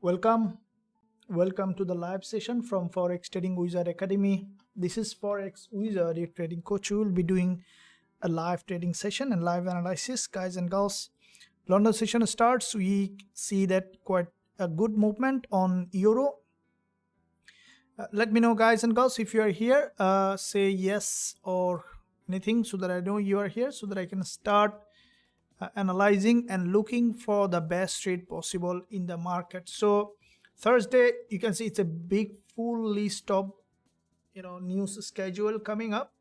Welcome, welcome to the live session from Forex Trading Wizard Academy. This is Forex Wizard, your trading coach. We will be doing a live trading session and live analysis, guys and girls. London session starts. We see that quite a good movement on Euro. Let me know, guys and girls, if you are here. Say yes or anything so that I know you are here, so that I can start analyzing and looking for the best trade possible in the market. So Thursday, you can see it's a big full list of news schedule coming up.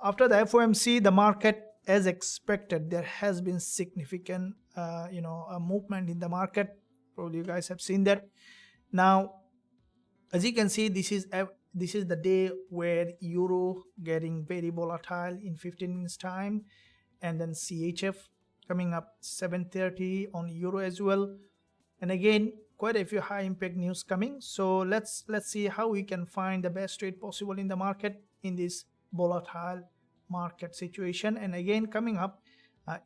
After the FOMC, the market, as expected, there has been significant a movement in the market. Probably you guys have seen that. Now, as you can see, this is the day where Euro getting very volatile in 15 minutes time, and then CHF coming up 7:30 on Euro as well. And again, quite a few high impact news coming. So let's see how we can find the best trade possible in the market in this volatile market situation. And again, coming up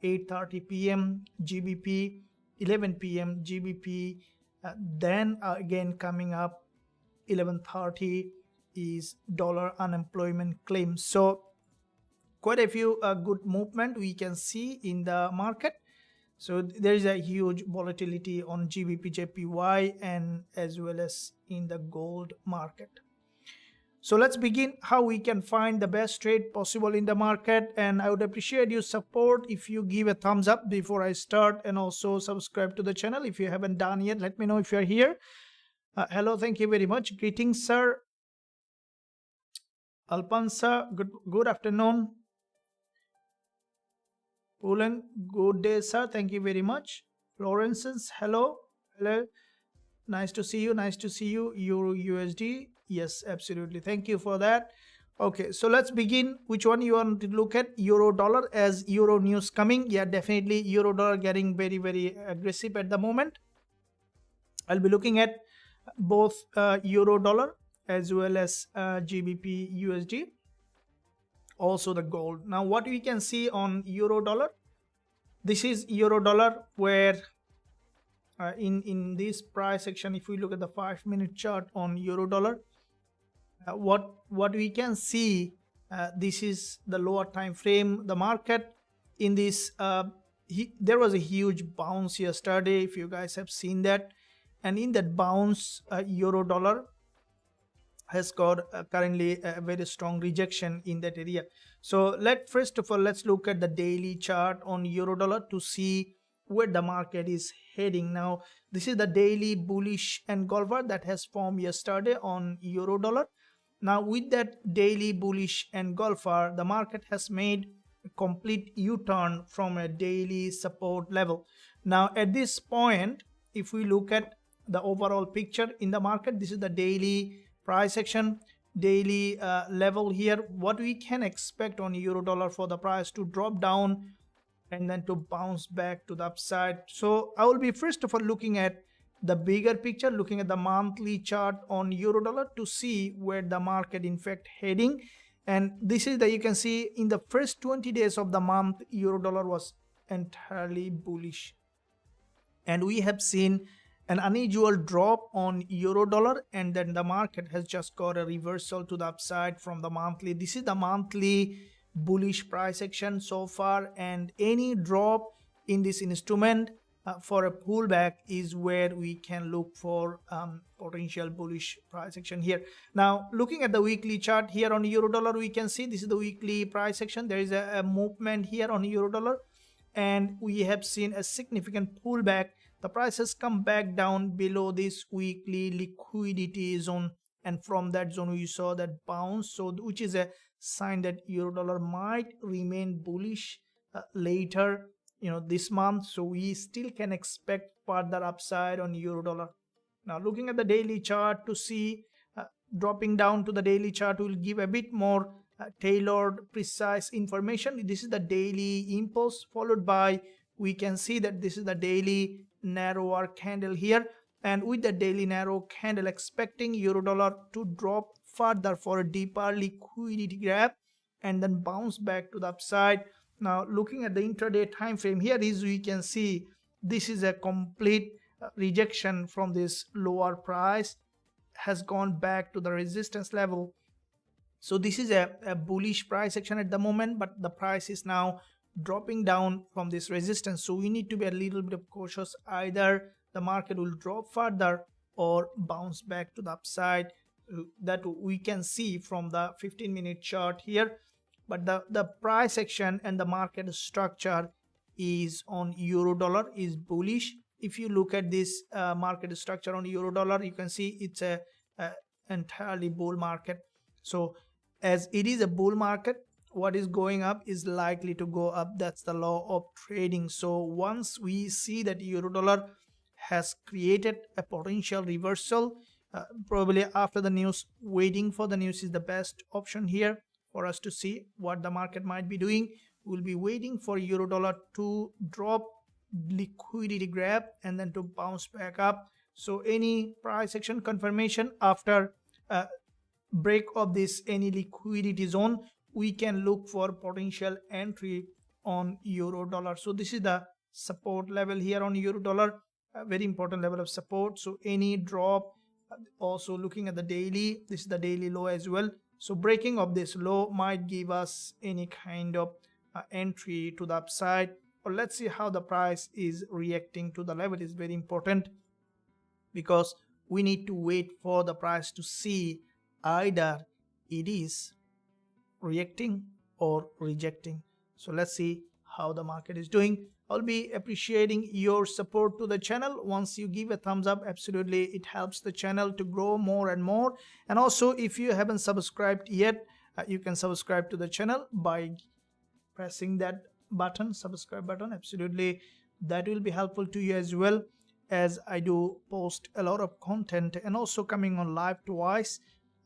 8:30 p.m. GBP, 11 p.m. GBP, then again coming up 11:30 is dollar unemployment claim. So quite a few good movement we can see in the market. So there is a huge volatility on GBP, JPY, and as well as in the gold market. So let's begin how we can find the best trade possible in the market. And I would appreciate your support if you give a thumbs up before I start, and also subscribe to the channel if you haven't done yet. Let me know if you're here. Hello, thank you very much. Greetings, sir. Alpansa, good afternoon. Ulan, good day, sir. Thank you very much. Lawrence, hello. Nice to see you. Euro USD. Yes, absolutely. Thank you for that. Okay, so let's begin. Which one you want to look at? Euro dollar, as Euro news coming. Yeah, definitely Euro dollar getting very, very aggressive at the moment. I'll be looking at both Euro dollar as well as GBP USD. Also the gold. Now what we can see on Euro dollar, this is Euro dollar, where in this price section, if we look at the 5-minute chart on Euro dollar, what we can see, this is the lower time frame. The market in this there was a huge bounce yesterday, if you guys have seen that, and in that bounce Euro dollar has got currently a very strong rejection in that area. So first of all, let's look at the daily chart on Euro dollar to see where the market is heading. Now this is the daily bullish engulfer that has formed yesterday on Euro dollar. Now with that daily bullish engulfer, the market has made a complete U-turn from a daily support level. Now at this point, if we look at the overall picture in the market, this is the daily price action, daily level here. What we can expect on Euro dollar for the price to drop down and then to bounce back to the upside. So I will be first of all looking at the bigger picture, looking at the monthly chart on Euro dollar to see where the market in fact heading. And this is that you can see in the first 20 days of the month, Euro dollar was entirely bullish, and we have seen an unusual drop on Euro dollar, and then the market has just got a reversal to the upside from the monthly. This is the monthly bullish price action so far, and any drop in this instrument for a pullback is where we can look for potential bullish price action here. Now looking at the weekly chart here on Euro dollar, we can see this is the weekly price action. There is a movement here on Euro dollar, and we have seen a significant pullback. The price has come back down below this weekly liquidity zone, and from that zone we saw that bounce, so which is a sign that Euro dollar might remain bullish later this month. So we still can expect further upside on Euro dollar. Now looking at the daily chart to see, dropping down to the daily chart will give a bit more tailored, precise information. This is the daily impulse, followed by, we can see that this is the daily narrower candle here, and with the daily narrow candle, expecting Euro dollar to drop further for a deeper liquidity grab and then bounce back to the upside. Now looking at the intraday time frame, here is we can see this is a complete rejection from this lower price has gone back to the resistance level. So this is a bullish price action at the moment, but the price is now dropping down from this resistance. So we need to be a little bit of cautious. Either the market will drop further or bounce back to the upside. That we can see from the 15-minute chart here. But the price action and the market structure is on euro dollar is bullish. If you look at this market structure on euro dollar, you can see it's a entirely bull market. So as it is a bull market, what is going up is likely to go up. That's the law of trading. So once we see that euro dollar has created a potential reversal, probably after the news, waiting for the news is the best option here for us to see what the market might be doing. We'll be waiting for euro dollar to drop, liquidity grab, and then to bounce back up. So any price action confirmation after break of this any liquidity zone, we can look for potential entry on euro dollar. So this is the support level here on euro dollar, a very important level of support. So any drop, also looking at the daily, this is the daily low as well. So breaking of this low might give us any kind of entry to the upside. Or let's see how the price is reacting to the level. Is very important, because we need to wait for the price to see either it is reacting or rejecting. So let's see how the market is doing. I'll be appreciating your support to the channel. Once you give a thumbs up, absolutely it helps the channel to grow more and more. And also, if you haven't subscribed yet, you can subscribe to the channel by pressing that button, subscribe button. Absolutely, that will be helpful to you as well, as I do post a lot of content and also coming on live twice,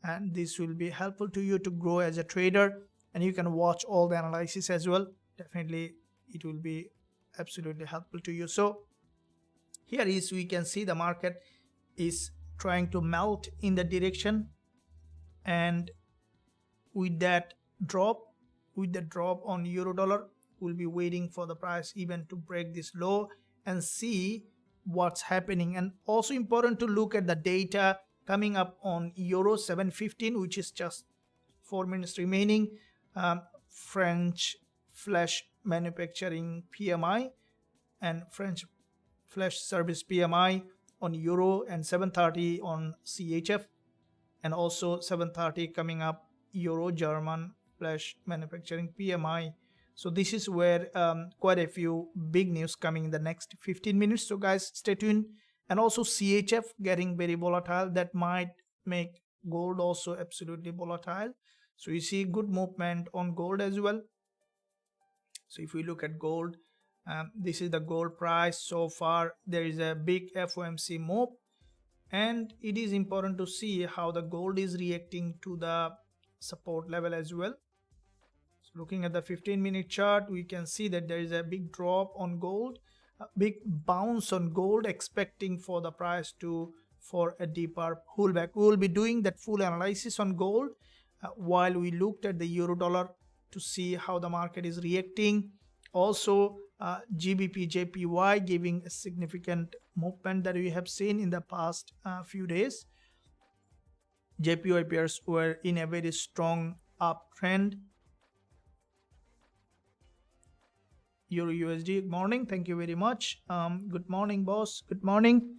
and this will be helpful to you to grow as a trader. And you can watch all the analysis as well. Definitely it will be absolutely helpful to you. So here is, we can see the market is trying to melt in the direction, and with that drop, with the drop on euro dollar, we'll be waiting for the price even to break this low and see what's happening. And also important to look at the data coming up on euro 715, which is just 4 minutes remaining. French flash manufacturing PMI and French flash service PMI on euro, and 730 on CHF, and also 730 coming up euro German flash manufacturing PMI. So this is where quite a few big news coming in the next 15 minutes. So guys, stay tuned. And also CHF getting very volatile, that might make gold also absolutely volatile. So you see good movement on gold as well. So if we look at gold, this is the gold price. So far there is a big FOMC move, and it is important to see how the gold is reacting to the support level as well. So looking at the 15-minute chart, we can see that there is a big drop on gold, a big bounce on gold, expecting for the price to for a deeper pullback. We will be doing that full analysis on gold while we looked at the euro dollar to see how the market is reacting. Also Gbpusd giving a significant movement that we have seen in the past few days. JPY pairs were in a very strong uptrend. Euro USD, good morning, thank you very much. Good morning boss, good morning.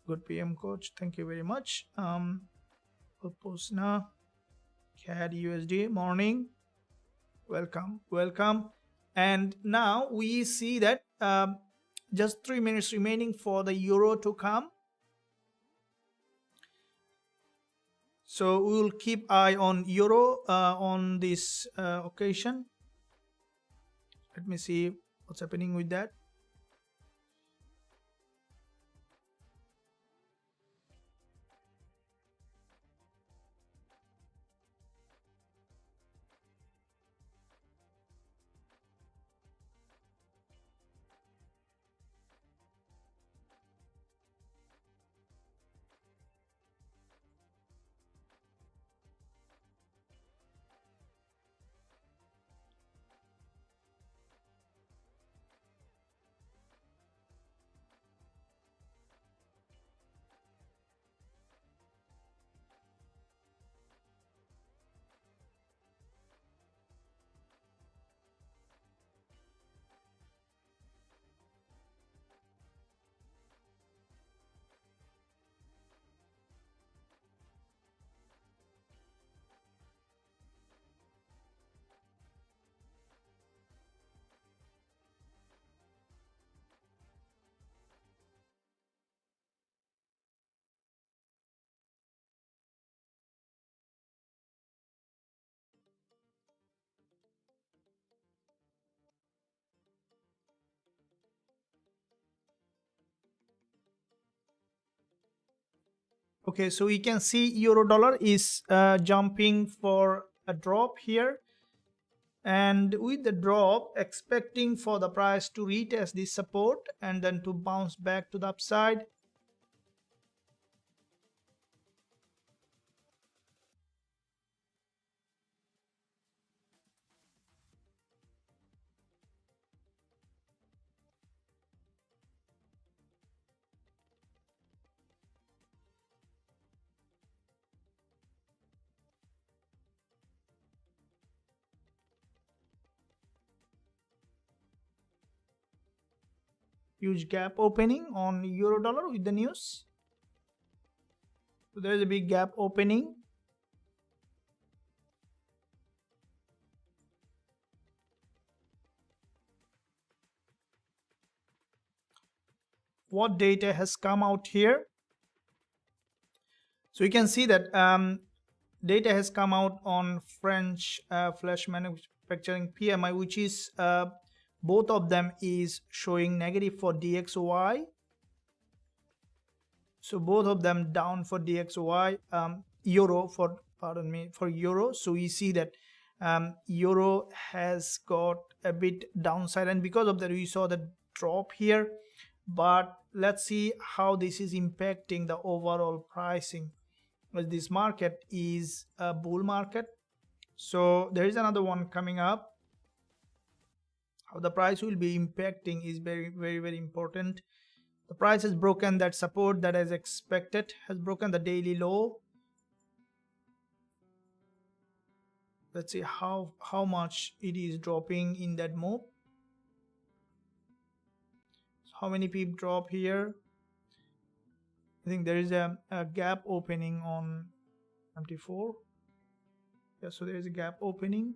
Good PM coach, thank you very much. Gbpusd, CAD USD, morning, welcome, welcome. And now we see that just 3 minutes remaining for the euro to come. So we will keep eye on euro on this occasion. Let me see what's happening with that. Okay, so we can see euro dollar is jumping for a drop here, and with the drop expecting for the price to retest this support and then to bounce back to the upside. Huge gap opening on euro dollar with the news. So there is a big gap opening. What data has come out here? So you can see that data has come out on French flash manufacturing PMI, which is both of them is showing negative for DXY. So both of them down for DXY, euro for, pardon me, for euro. So we see that euro has got a bit downside, and because of that we saw the drop here. But let's see how this is impacting the overall pricing, as this market is a bull market. So there is another one coming up. How the price will be impacting is very important. The price has broken that support that is expected, has broken the daily low. Let's see how much it is dropping in that move. So how many pip drop here? I think there is a gap opening on 24. Yeah, so there is a gap opening.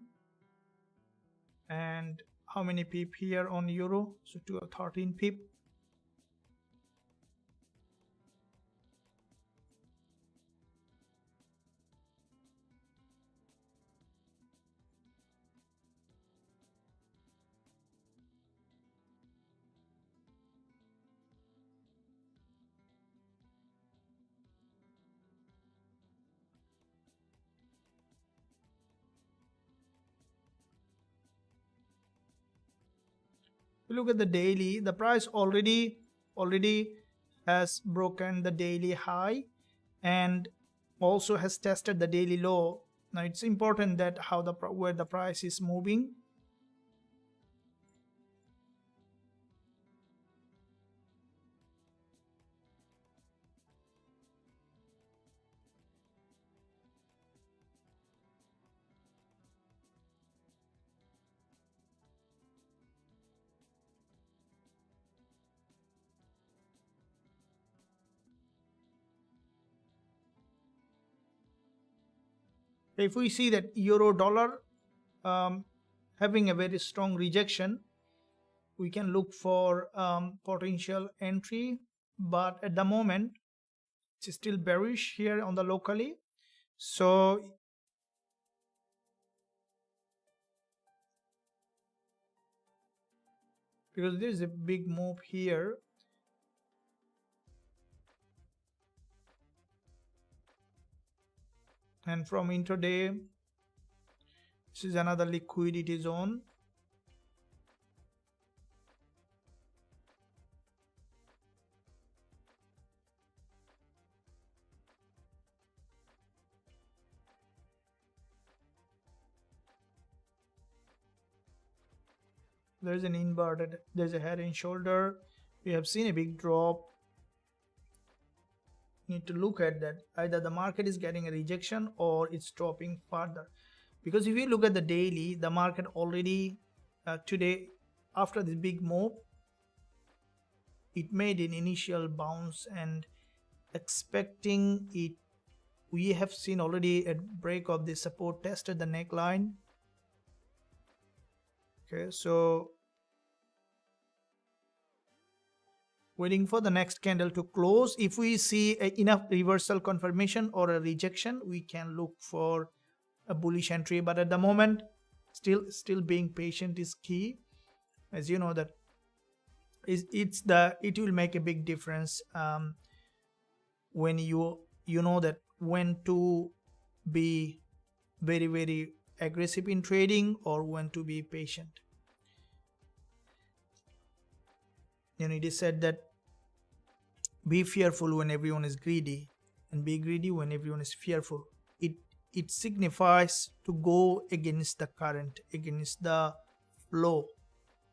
And how many pip here on euro? So to a 13 pip. Look at the daily. The price already has broken the daily high and also has tested the daily low. Now it's important that how the where the price is moving. If we see that euro dollar having a very strong rejection, we can look for potential entry, but at the moment it's still bearish here on the locally. So because there is a big move here, and from intraday this is another liquidity zone. There's an inverted, there's a head and shoulder. We have seen a big drop. Need to look at that. Either the market is getting a rejection or it's dropping further. Because if you look at the daily, the market already today, after this big move, it made an initial bounce, and expecting it, we have seen already a break of the support, tested the neckline. Okay, so waiting for the next candle to close. If we see enough reversal confirmation or a rejection, we can look for a bullish entry. But at the moment, still being patient is key. As you know that it will make a big difference when you you know that when to be very aggressive in trading or when to be patient. It is said that be fearful when everyone is greedy and be greedy when everyone is fearful. It signifies to go against the current, against the flow,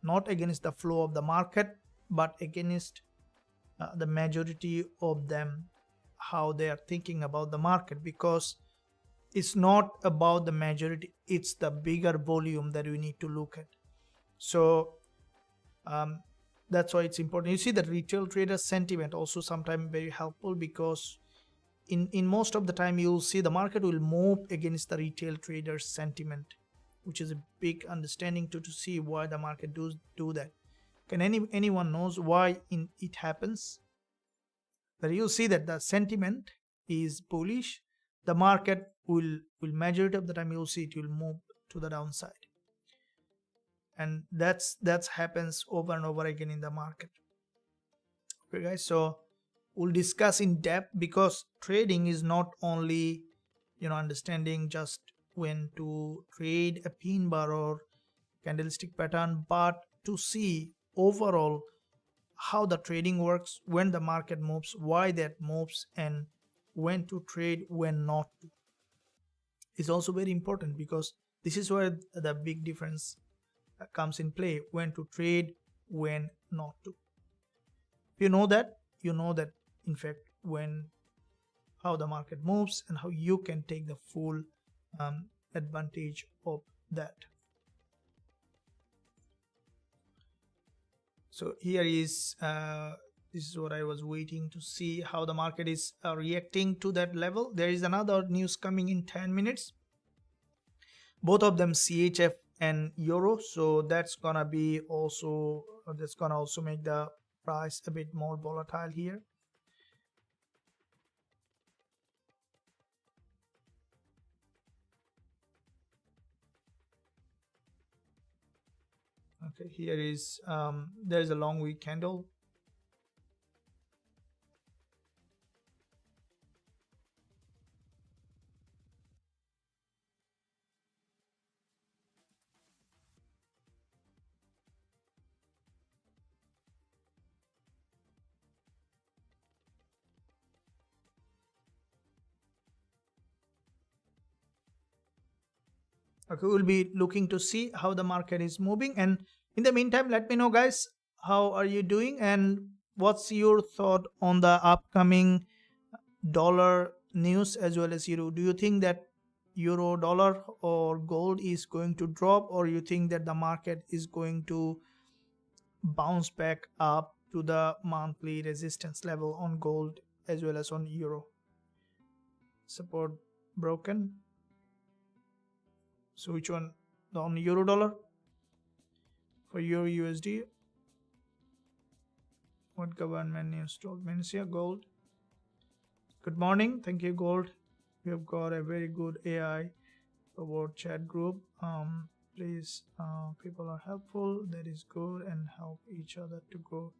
not against the flow of the market, but against the majority of them, how they are thinking about the market, because it's not about the majority, it's the bigger volume that we need to look at. So that's why it's important. You see that retail trader sentiment also sometimes very helpful, because in most of the time you'll see the market will move against the retail traders sentiment, which is a big understanding to see why the market do that. Can anyone knows why it happens? But you'll see that the sentiment is bullish, the market will majority of the time you'll see it will move to the downside, and that's happens over and over again in the market. Okay guys, so we'll discuss in depth, because trading is not only understanding just when to trade a pin bar or candlestick pattern, but to see overall how the trading works, when the market moves, why that moves, and when to trade, when not to. It's also very important, because this is where the big difference comes in play, when to trade, when not to. If you know that in fact how the market moves and how you can take the full advantage of that. So here is this is what I was waiting to see, how the market is reacting to that level. There is another news coming in 10 minutes, both of them CHF and euro, so that's gonna also make the price a bit more volatile here. Okay, here is there's a long week candle. Okay, we'll be looking to see how the market is moving, and in the meantime, let me know guys, how are you doing and what's your thought on the upcoming dollar news as well as euro. Do you think that euro, dollar or gold is going to drop, or you think that the market is going to bounce back up to the monthly resistance level on gold as well as on euro? Support broken. So which one? On euro dollar? For euro USD? What government news told me? Here, gold. Good morning. Thank you, gold. We have got a very good AI about chat group. Please, people are helpful. That is good, and help each other to grow.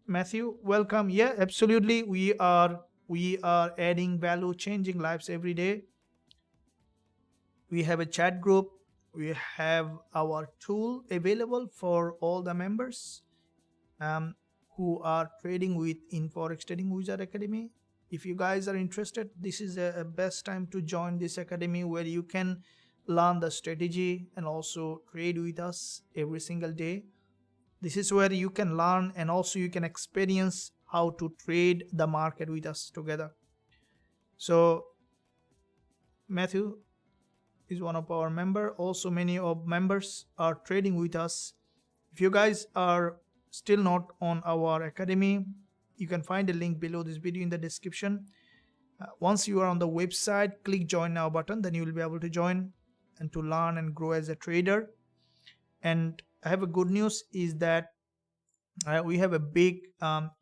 Matthew, welcome. Yeah, absolutely. We are adding value, changing lives every day. We have a chat group. We have our tool available for all the members who are trading in Forex Trading Wizard Academy. If you guys are interested, this is a best time to join this academy, where you can learn the strategy and also trade with us every single day. This is where you can learn, and also you can experience how to trade the market with us together. So Matthew is one of our member. Also many of members are trading with us. If you guys are still not on our academy, you can find a link below this video in the description. Once you are on the website, click join now button, then you will be able to join and to learn and grow as a trader. And I have a good news, is that we have a big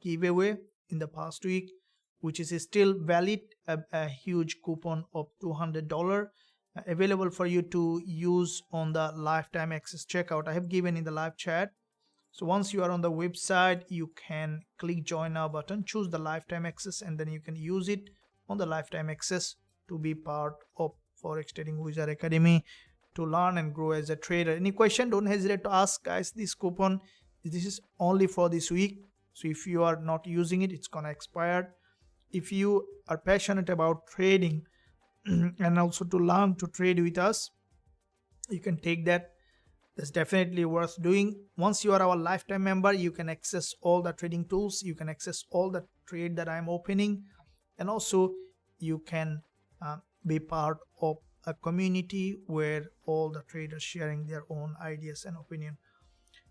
giveaway in the past week, which is still valid, a huge coupon of $200 available for you to use on the lifetime access checkout. I have given in the live chat. So once you are on the website, you can click join now button, choose the lifetime access, and then you can use it on the lifetime access to be part of Forex Trading Wizard Academy, to learn and grow as a trader. Any question, don't hesitate to ask, guys. This coupon, this is only for this week, so if you are not using it, it's gonna expire. If you are passionate about trading and also to learn to trade with us, you can take that. That's definitely worth doing. Once you are our lifetime member, you can access all the trading tools, you can access all the trade that I'm opening, and also you can be part of a community where all the traders sharing their own ideas and opinion.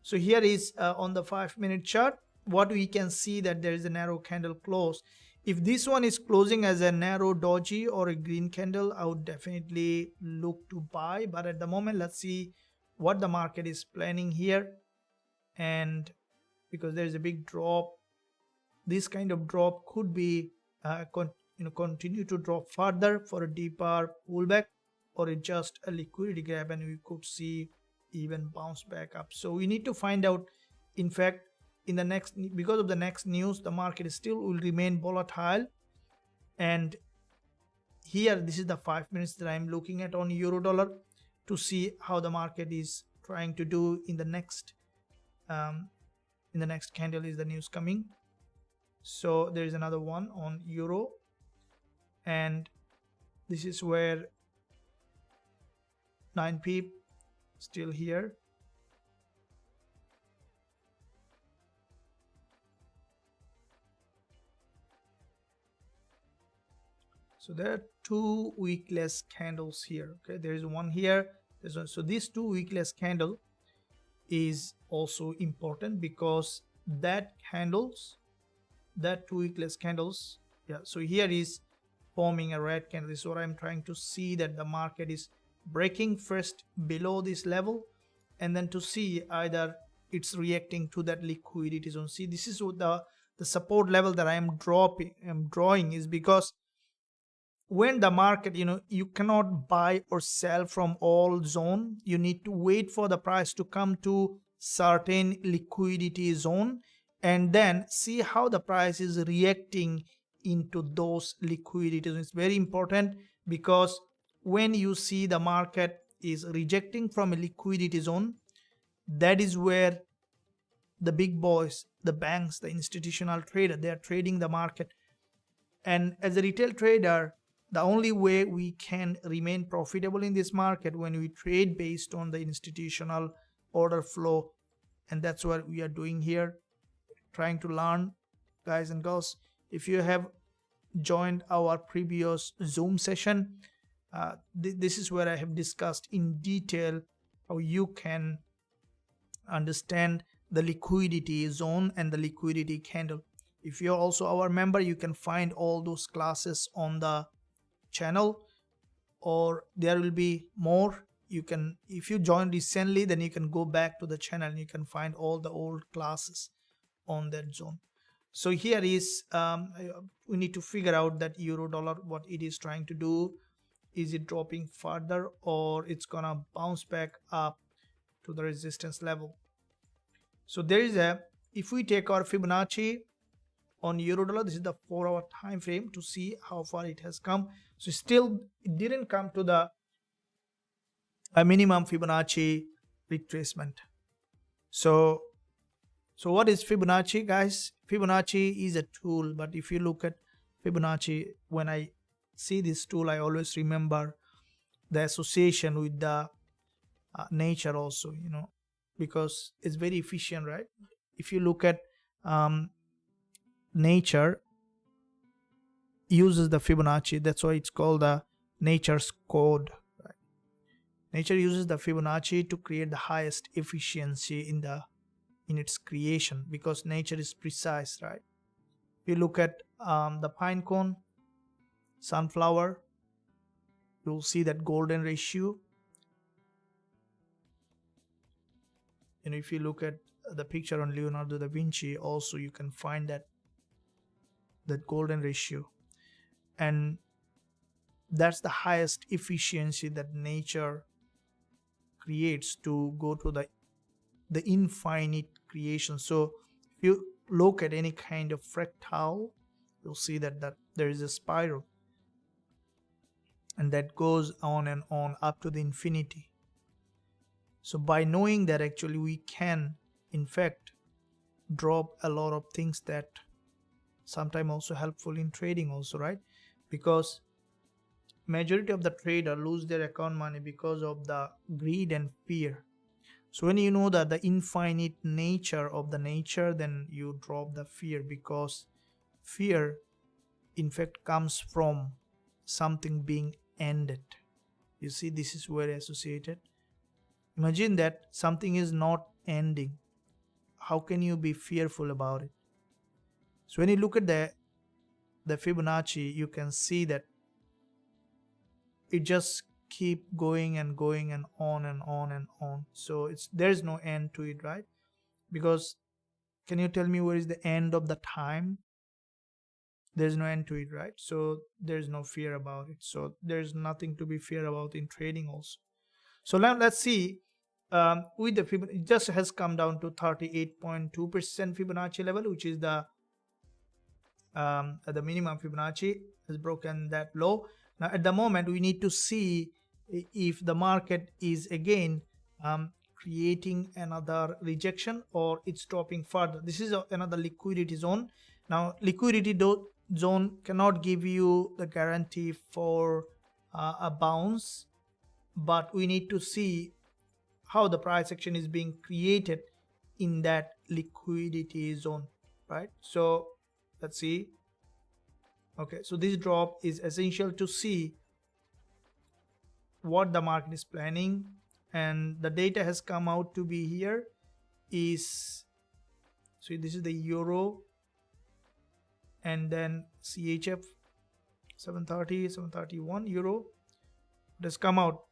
So here is on the 5-minute chart, what we can see, that there is a narrow candle close. If this one is closing as a narrow doji or a green candle, I would definitely look to buy. But at the moment, let's see what the market is planning here. And because there is a big drop, this kind of drop could be continue to drop further for a deeper pullback, or it's just a liquidity grab, and we could see even bounce back up. So we need to find out. In fact, in the next, because of the next news, the market still will remain volatile. And here, this is the 5 minutes that I'm looking at on euro dollar to see how the market is trying to do in the next candle. Is the news coming? So there is another one on euro, and this is where 9 pip still here. So there are 2 wickless candles here. Okay, there is one here. There's one. So this 2 wickless candle is also important, because that 2 wickless candles, yeah. So here is forming a red candle. This is what I'm trying to see, that the market is breaking first below this level, and then to see either it's reacting to that liquidity zone. See, this is what the support level that I'm drawing is because when the market, you cannot buy or sell from all zone. You need to wait for the price to come to certain liquidity zone, and then see how the price is reacting into those liquidity zones. It's very important, because when you see the market is rejecting from a liquidity zone, that is where the big boys, the banks, the institutional trader, they are trading the market. And as a retail trader, the only way we can remain profitable in this market when we trade based on the institutional order flow. And that's what we are doing here, trying to learn, guys and girls. If you have joined our previous Zoom session, this is where I have discussed in detail how you can understand the liquidity zone and the liquidity candle. If you're also our member, you can find all those classes on the channel, or there will be more. You can, if you joined recently, then you can go back to the channel and you can find all the old classes on that zone. So here is we need to figure out that euro dollar, what it is trying to do. Is it dropping further, or it's gonna bounce back up to the resistance level? So there is if we take our Fibonacci on euro dollar, this is the 4-hour time frame to see how far it has come. So still it didn't come to the minimum Fibonacci retracement. So what is Fibonacci, guys? Fibonacci is a tool, but if you look at Fibonacci, when I see this tool, I always remember the association with the nature also, because it's very efficient, right? If you look at nature uses the Fibonacci, that's why it's called the nature's code, right? Nature uses the Fibonacci to create the highest efficiency in its creation, because nature is precise, right? If you look at the pine cone, sunflower, you'll see that golden ratio. And if you look at the picture on Leonardo da Vinci, also you can find that golden ratio. And that's the highest efficiency that nature creates to go to the the infinite creation. So if you look at any kind of fractal, you'll see that there is a spiral, and that goes on and on up to the infinity. So by knowing that, actually we can in fact drop a lot of things that sometimes also helpful in trading also, right? Because majority of the trader lose their account money because of the greed and fear. So when you know that the infinite nature of the nature, then you drop the fear, because fear in fact comes from something being ended. You see, this is very associated. Imagine that something is not ending. How can you be fearful about it? So when you look at the Fibonacci, you can see that it just keep going and going and on and on and on. So there's no end to it, right? Because can you tell me where is the end of the time? There's no end to it, right? So there's no fear about it. So there's nothing to be fear about in trading also. So now let's see, with the Fibonacci, it just has come down to 38.2% Fibonacci level, which is the minimum Fibonacci has broken that low. Now at the moment we need to see if the market is again creating another rejection or it's dropping further. This is another liquidity zone. Now liquidity zone cannot give you the guarantee for a bounce, but we need to see how the price action is being created in that liquidity zone, right? So let's see. Okay, so this drop is essential to see what the market is planning, and the data has come out to be here is, so this is the euro and then CHF 730 731 euro. It has come out.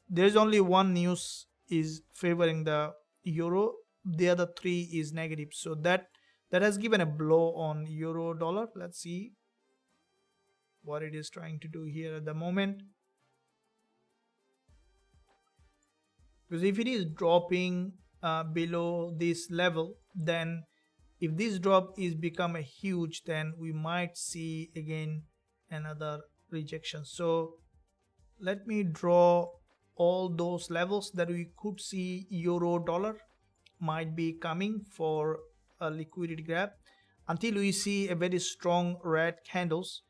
There is only one news is favoring the euro, the other three is negative. So that has given a blow on euro dollar. Let's see what it is trying to do here at the moment. Because if it is dropping below this level, then if this drop is become a huge, then we might see again another rejection. So let me draw all those levels that we could see euro dollar might be coming for a liquidity grab. Until we see a very strong red candles,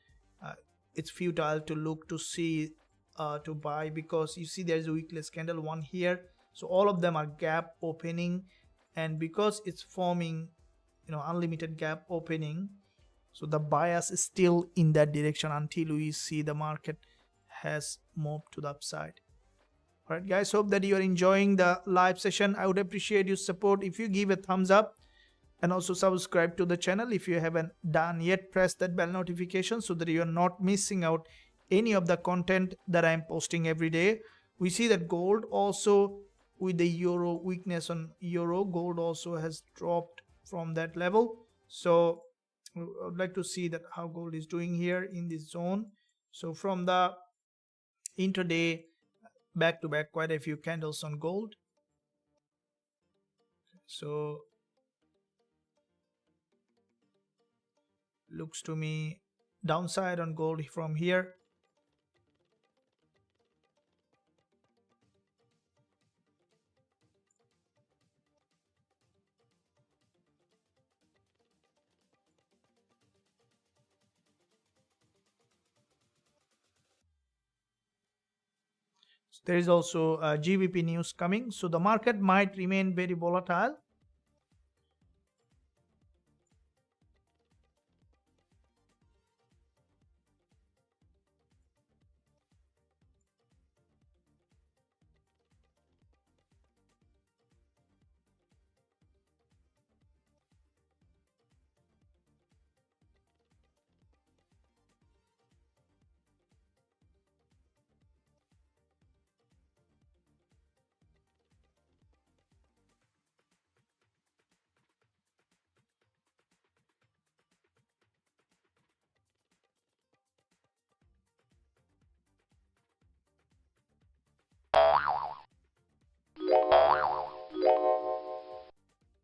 it's futile to look to see to buy, because you see there's a weakless candle, one here. So all of them are gap opening, and because it's forming unlimited gap opening, so the bias is still in that direction until we see the market has moved to the upside. All right guys, hope that you are enjoying the live session. I would appreciate your support if you give a thumbs up, and also subscribe to the channel if you haven't done yet. Press that bell notification so that you are not missing out any of the content that I'm posting every day. We see that gold also, with the euro weakness on euro, gold also has dropped from that level. So I would like to see that how gold is doing here in this zone. So from the intraday, back to back, quite a few candles on gold. So looks to me downside on gold from here. There is also GBP news coming, so the market might remain very volatile.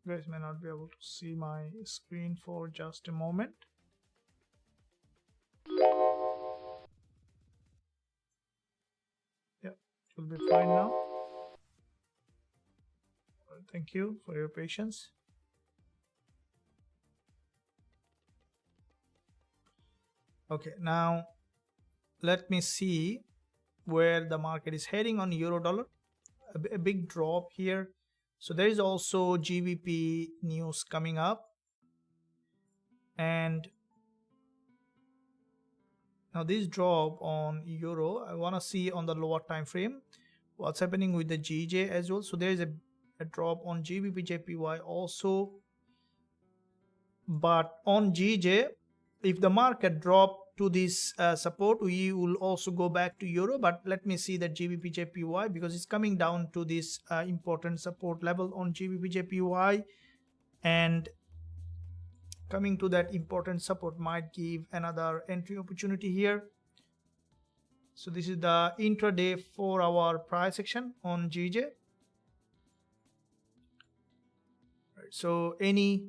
You guys may not be able to see my screen for just a moment. Yeah, it will be fine now. Thank you for your patience. Okay, now let me see where the market is heading on euro dollar. A big drop here. So there is also GBP news coming up, and now this drop on euro, I want to see on the lower time frame what's happening with the GJ as well. So there is a drop on GBP JPY also, but on GJ, if the market drop to this support, we will also go back to euro. But let me see that GBP JPY, because it's coming down to this important support level on GBP JPY, and coming to that important support might give another entry opportunity here. So this is the intraday 4-hour price action on GJ. Right, so any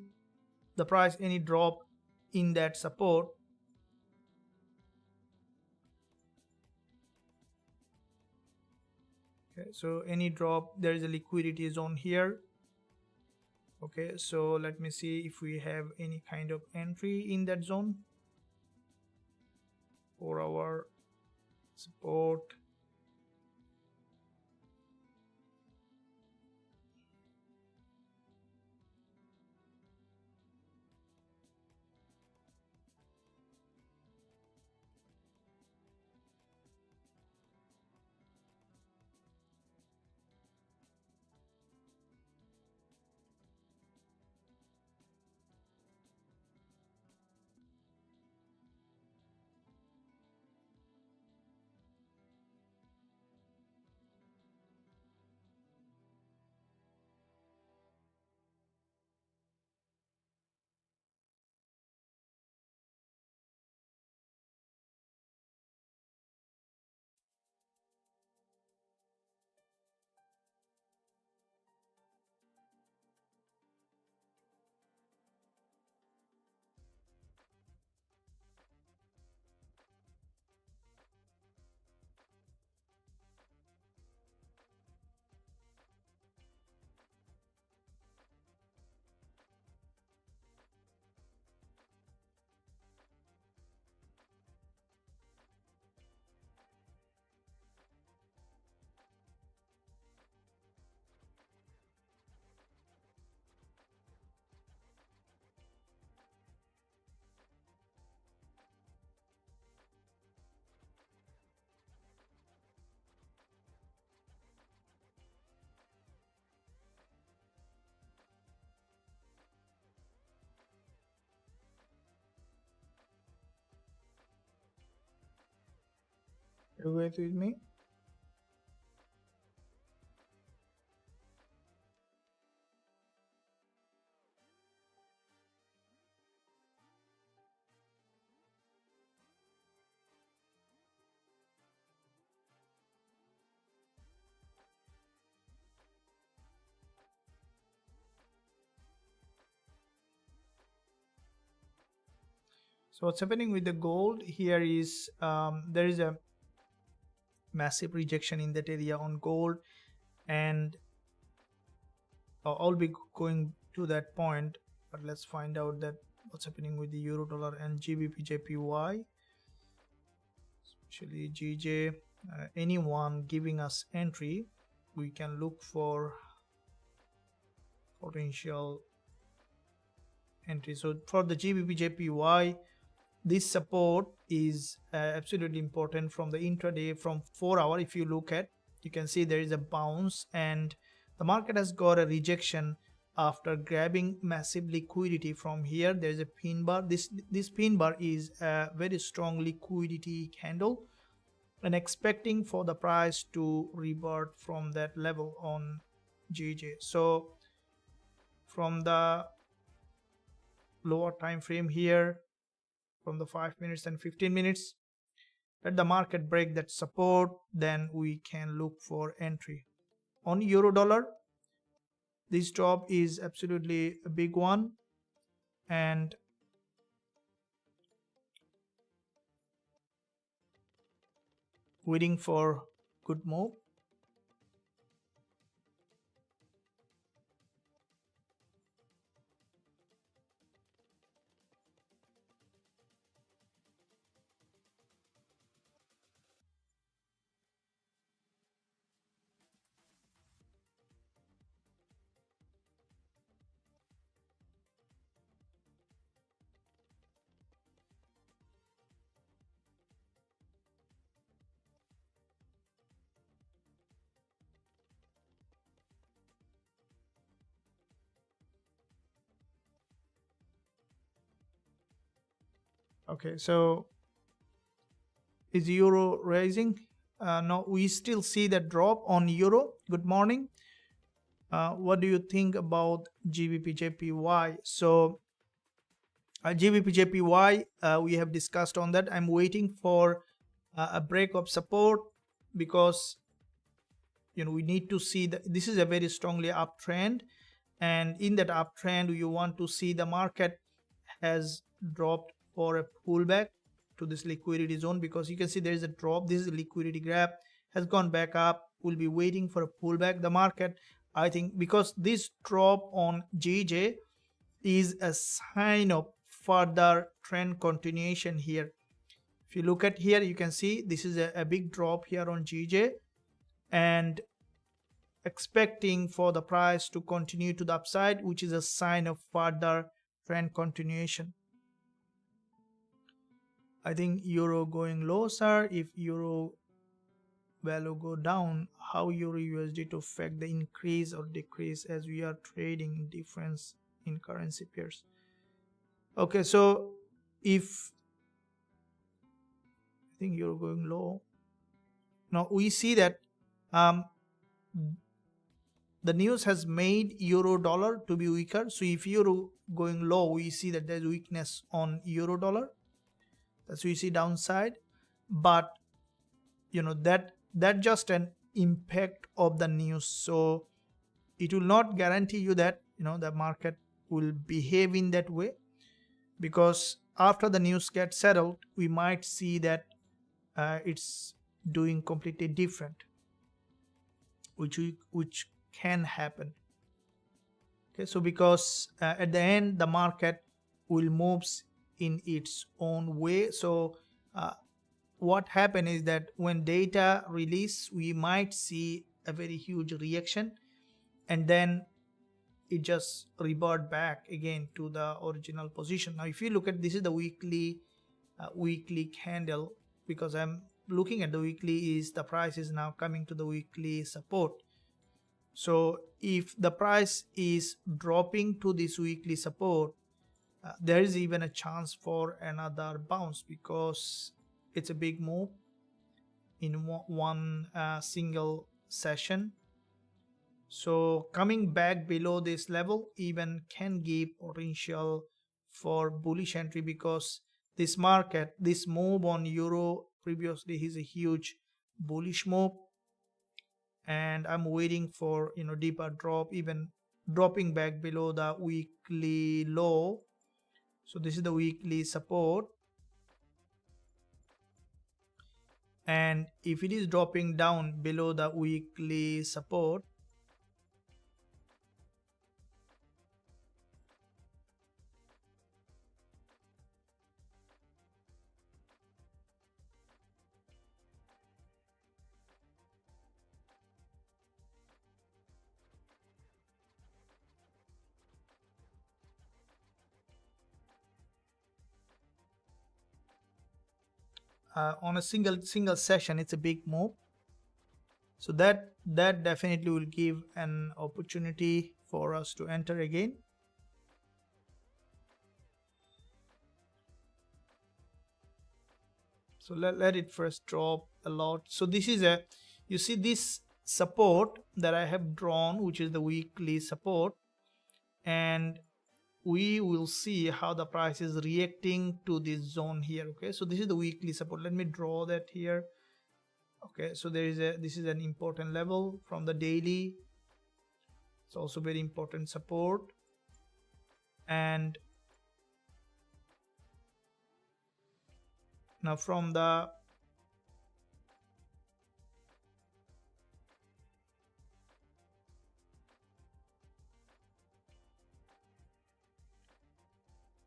drop in that support, okay, so any drop, there is a liquidity zone here. Okay, so let me see if we have any kind of entry in that zone. 4-hour support. You guys with me? So what's happening with the gold here is there is a massive rejection in that area on gold, and I'll be going to that point, but let's find out that what's happening with the euro dollar and GBP JPY, especially GJ. Anyone giving us entry, we can look for potential entry. So for the GBP JPY, this support is absolutely important from the intraday. From 4-hour, if you look at, you can see there is a bounce, and the market has got a rejection after grabbing massive liquidity from here. There's a pin bar. This pin bar is a very strong liquidity candle, and expecting for the price to revert from that level on GJ. So from the lower time frame here, from the 5 minutes and 15 minutes, let the market break that support, then we can look for entry. On euro dollar, This drop is absolutely a big one, and waiting for good move. Okay, so is euro rising? No, we still see that drop on euro. Good morning. What do you think about GBP/JPY? So GBP/JPY, we have discussed on that. I'm waiting for a break of support, because we need to see that this is a very strongly uptrend, and in that uptrend you want to see the market has dropped for a pullback to this liquidity zone, because you can see there is a drop. This is a liquidity grab, has gone back up. We'll be waiting for a pullback. The market, I think, because this drop on GJ is a sign of further trend continuation here. If you look at here, you can see this is a big drop here on GJ, and expecting for the price to continue to the upside, which is a sign of further trend continuation. I think euro going low, sir. If euro value go down, how euro USD to affect the increase or decrease, as we are trading difference in currency pairs? Okay, so if I think euro going low, now we see that the news has made euro dollar to be weaker. So if euro going low, we see that there's weakness on euro dollar. That's we see downside, but that just an impact of the news. So it will not guarantee you that the market will behave in that way, because after the news gets settled, we might see that it's doing completely different, which can happen. Okay, so because at the end the market will moves in its own way. So what happened is that when data release, we might see a very huge reaction, and then it just revert back again to the original position. Now if you look at, this is the weekly candle, because I'm looking at the weekly, is the price is now coming to the weekly support. So if the price is dropping to this weekly support, there is even a chance for another bounce, because it's a big move in one single session. So coming back below this level even can give potential for bullish entry, because this market, this move on euro previously is a huge bullish move, and I'm waiting for deeper drop, even dropping back below the weekly low. So this is the weekly support, and if it is dropping down below the weekly support, on a single session, it's a big move. So that definitely will give an opportunity for us to enter again. So let it first drop a lot. So this is you see this support that I have drawn, which is the weekly support, and we will see how the price is reacting to this zone here. Okay, so this is the weekly support. Let me draw that here. Okay, so this is an important level from the daily. It's also very important support. And now from the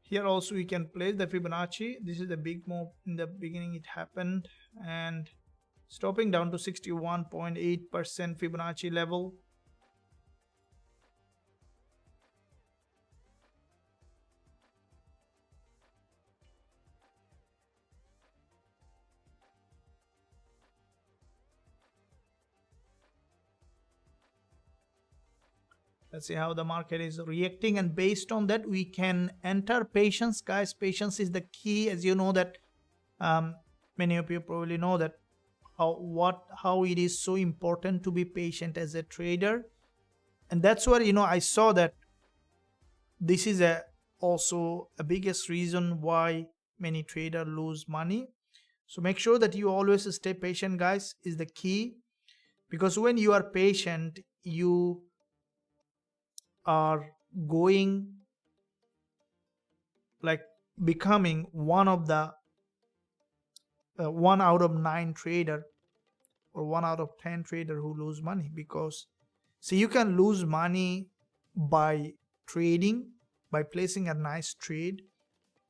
here also we can place the Fibonacci. This is the big move in the beginning, it happened, and stopping down to 61.8% Fibonacci level. Let's see how the market is reacting, and based on that we can enter. Patience, guys, patience is the key. As you know that many of you probably know that how it is so important to be patient as a trader. And that's where, you know, I saw that this is also a biggest reason why many traders lose money. So make sure that you always stay patient, guys, is the key, because when you are patient, you are going like becoming one of the 1 out of 9 trader or 1 out of 10 trader who lose money. Because see, you can lose money by trading, by placing a nice trade,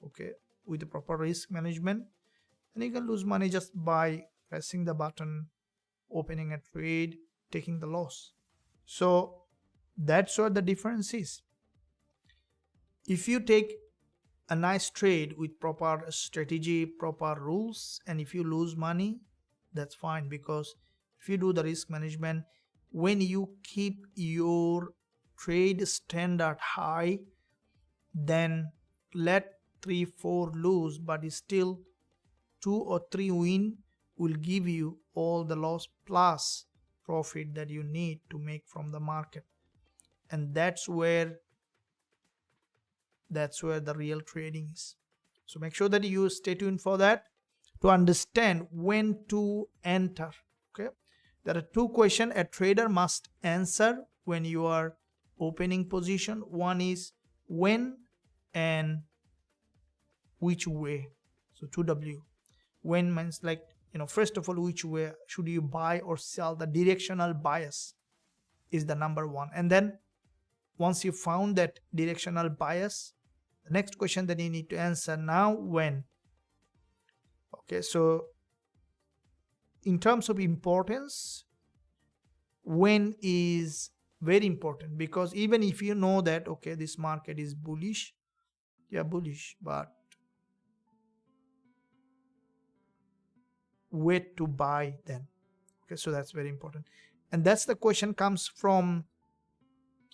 okay, with the proper risk management, and you can lose money just by pressing the button, opening a trade, taking the loss. So that's what the difference is. If you take a nice trade with proper strategy, proper rules, and if you lose money, that's fine, because if you do the risk management, when you keep your trade standard high, then let 3-4 lose, but still 2 or 3 win will give you all the loss plus profit that you need to make from the market. And that's where the real trading is. So make sure that you stay tuned for that to understand when to enter. Okay, there are 2 questions a trader must answer when you are opening position. One is when and which way. So 2W. When means, like, you know, first of all, which way should you buy or sell? The directional bias is the number 1. And then once you found that directional bias, the next question that you need to answer now, when. Okay, so in terms of importance, when is very important, because even if you know that, okay, this market is bullish, yeah, bullish, but where to buy then? Okay, so that's very important. And that's the question comes from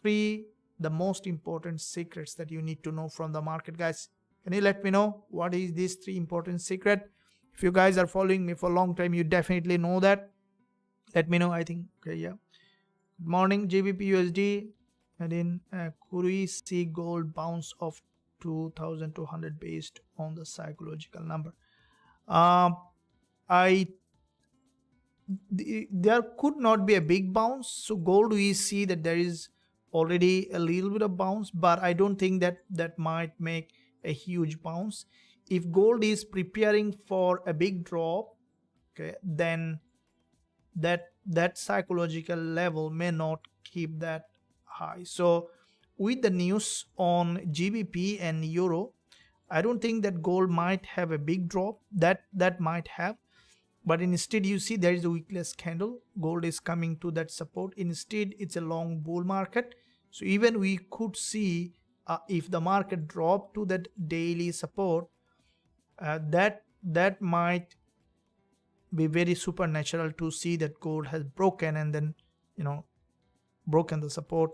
3 the most important secrets that you need to know from the market. Guys, can you let me know what is these 3 important secret? If you guys are following me for a long time, you definitely know that. Let me know. I think, okay, yeah. Good morning, Gbpusd. And in could we see gold bounce of 2200 based on the psychological number? There could not be a big bounce. So gold, we see that there is already a little bit of bounce, but I don't think that might make a huge bounce. If gold is preparing for a big drop, okay, then that psychological level may not keep that high. So with the news on GBP and euro, I don't think that gold might have a big drop. That might have, but instead you see there is a weakless candle. Gold is coming to that support. Instead, it's a long bull market. So even we could see if the market drop to that daily support, that might be very supernatural to see that gold has broken and then, you know, broken the support.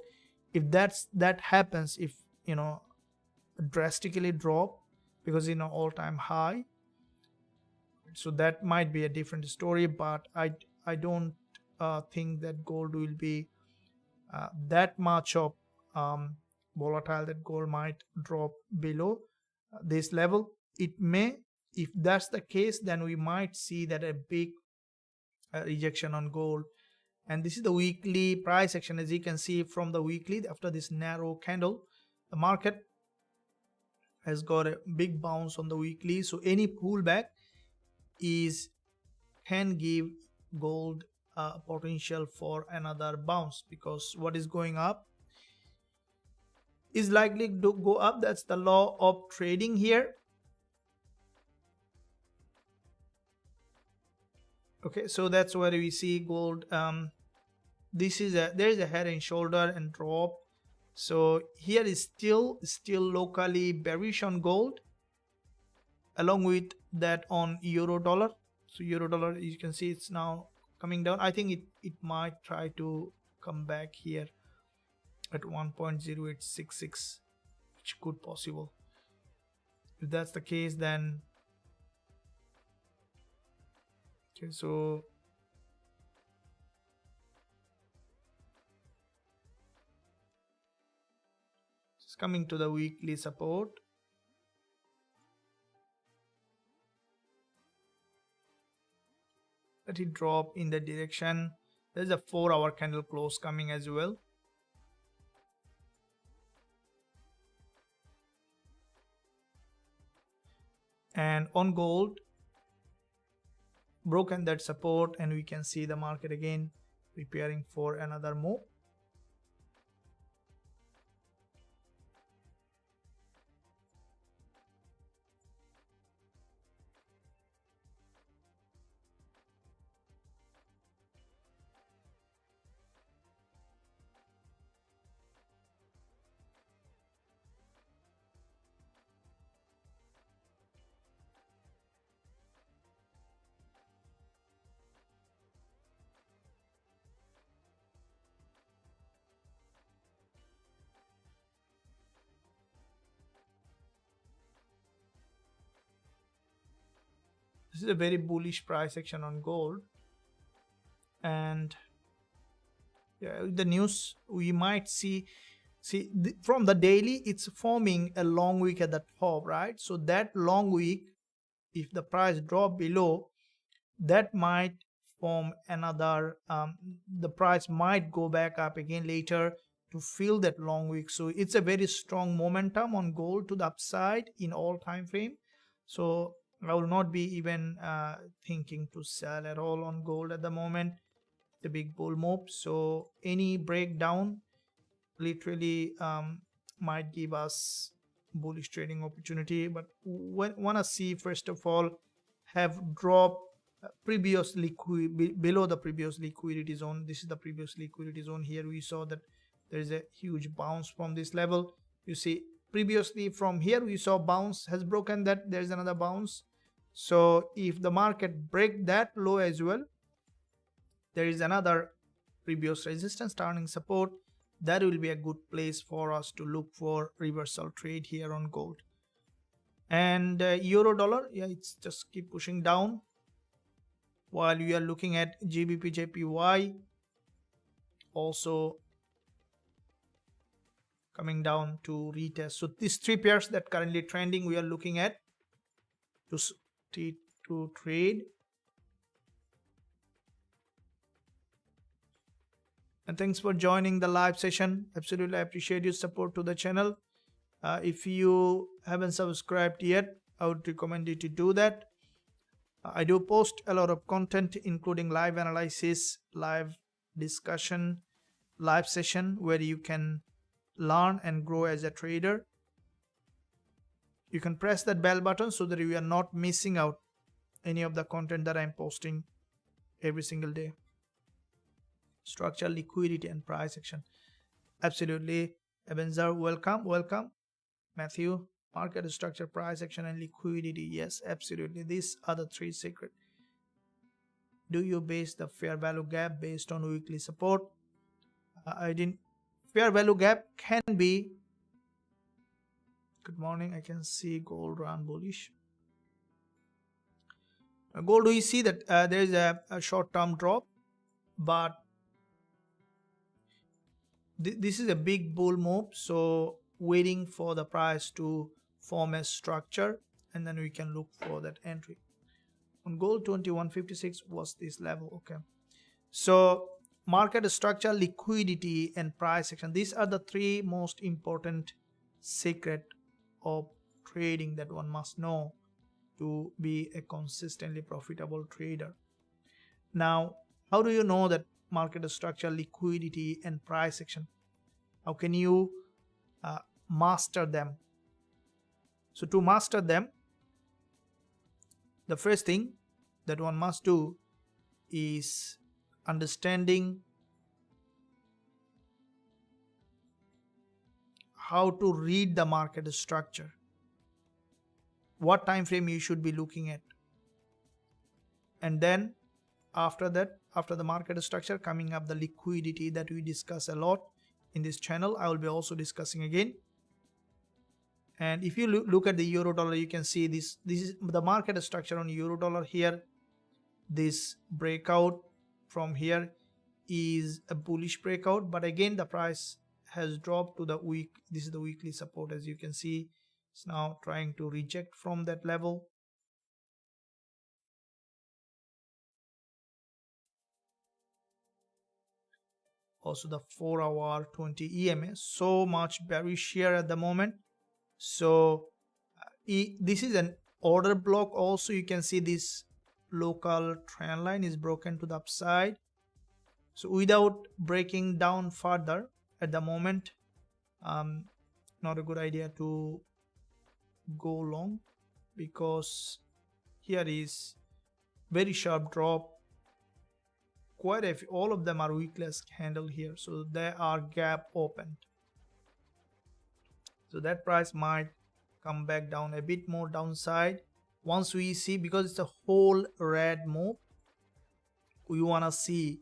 If that happens, if, you know, drastically drop, because, you know, all-time high, so that might be a different story. But I don't think that gold will be that much of volatile that gold might drop below this level. It may. If that's the case, then we might see that a big rejection on gold And this is the weekly price action. As you can see from the weekly, after this narrow candle, the market has got a big bounce on the weekly. So any pullback can give gold potential for another bounce, because what is going up is likely to go up. That's the law of trading here. Okay, so that's where we see gold. This is there is a head and shoulder and drop. So here is still locally bearish on gold, along with that on euro dollar. So euro dollar, you can see it's now coming down. I think it might try to come back here at 1.0866, which could possible. If that's the case, then okay, so it's coming to the weekly support. Let it drop in the direction. There's a 4-hour candle close coming as well. And on gold, broken that support, and we can see the market again preparing for another move. This is a very bullish price action on gold. And yeah, the news we might see from the daily, it's forming a long wick at the top, right? So that long wick, if the price drop below, that might form another the price might go back up again later to fill that long wick. So it's a very strong momentum on gold to the upside in all time frame. So I will not be even thinking to sell at all on gold at the moment. The big bull move. So any breakdown literally might give us bullish trading opportunity, but want to see first of all have dropped previous below the previous liquidity zone. This is the previous liquidity zone. Here we saw that there is a huge bounce from this level. You see previously from here we saw bounce has broken that, there's another bounce. So if the market break that low as well, there is another previous resistance turning support. That will be a good place for us to look for reversal trade here on gold. And euro dollar, yeah, it's just keep pushing down, while we are looking at Gbpusd also coming down to retest. So these three pairs that currently trending, we are looking at to trade. And thanks for joining the live session. Absolutely appreciate your support to the channel. If you haven't subscribed yet, I would recommend you to do that. I do post a lot of content, including live analysis, live discussion, live session, where you can learn and grow as a trader. You can press that bell button so that you are not missing out any of the content that I'm posting every single day. Structure, liquidity, and price action. Absolutely. Ebenezer, welcome. Matthew, market structure, price action, and liquidity. Yes, absolutely. These are the three secrets. Do you base the fair value gap based on weekly support? I didn't. Fair value gap can be. Good morning. I can see gold run bullish. Gold, we see that there is a short-term drop, but this is a big bull move. So waiting for the price to form a structure, and then we can look for that entry. On gold, 2156 was this level. Okay, so market structure, liquidity, and price action. These are the three most important secret of trading that one must know to be a consistently profitable trader. Now, how do you know that market structure, liquidity, and price action? How can you master them? So to master them, the first thing that one must do is understanding how to read the market structure, what time frame you should be looking at, and then after that, after the market structure, coming up the liquidity that we discuss a lot in this channel. I will be also discussing again. And if you look at the euro dollar, you can see this is the market structure on euro dollar here. This breakout from here is a bullish breakout, but again the price has dropped to the week. This is the weekly support. As you can see, it's now trying to reject from that level. Also the 4-hour 20 EMA, so much bearish here at the moment. So this is an order block. Also you can see this local trend line is broken to the upside. So without breaking down further at the moment, not a good idea to go long, because here is very sharp drop. Quite a few, all of them are weakless candle here, so they are gap opened. So that price might come back down a bit more downside. Once we see, because it's a whole red move, we want to see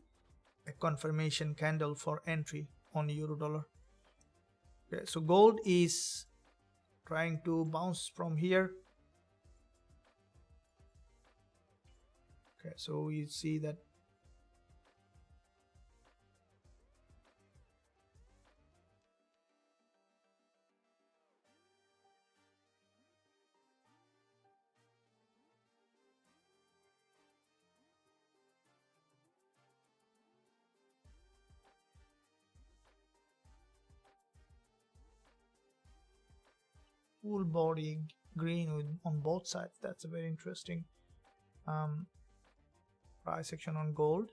a confirmation candle for entry on euro dollar. Okay, so gold is trying to bounce from here. Okay, so we see that full body green with on both sides. That's a very interesting price action on gold.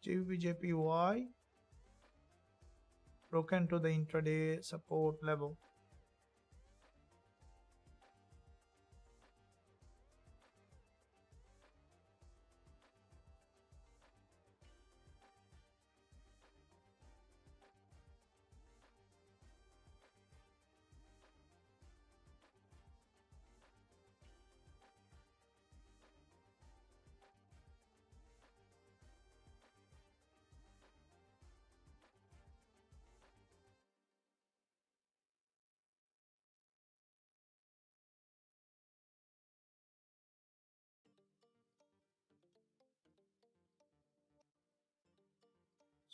Gbpusd broken to the intraday support level.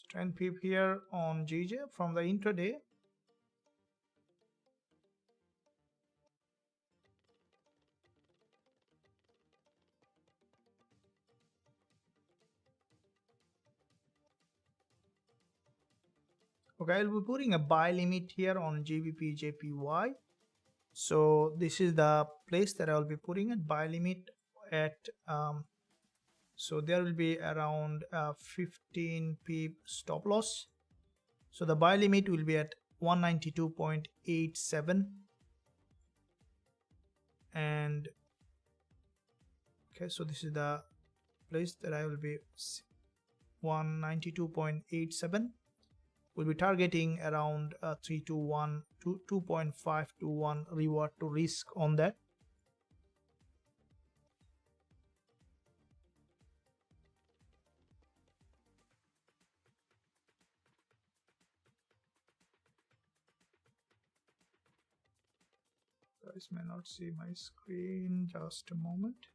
Strength pip here on GJ from the intraday. Okay, I'll be putting a buy limit here on Gbpusd. So this is the place that I'll be putting a buy limit at. So there will be around 15 pip stop loss. So the buy limit will be at 192.87, and okay, so this is the place that I will be 192.87. We'll be targeting around 3 to 1 to 2.5 to 1 reward to risk on that. Guys may not see my screen, just a moment.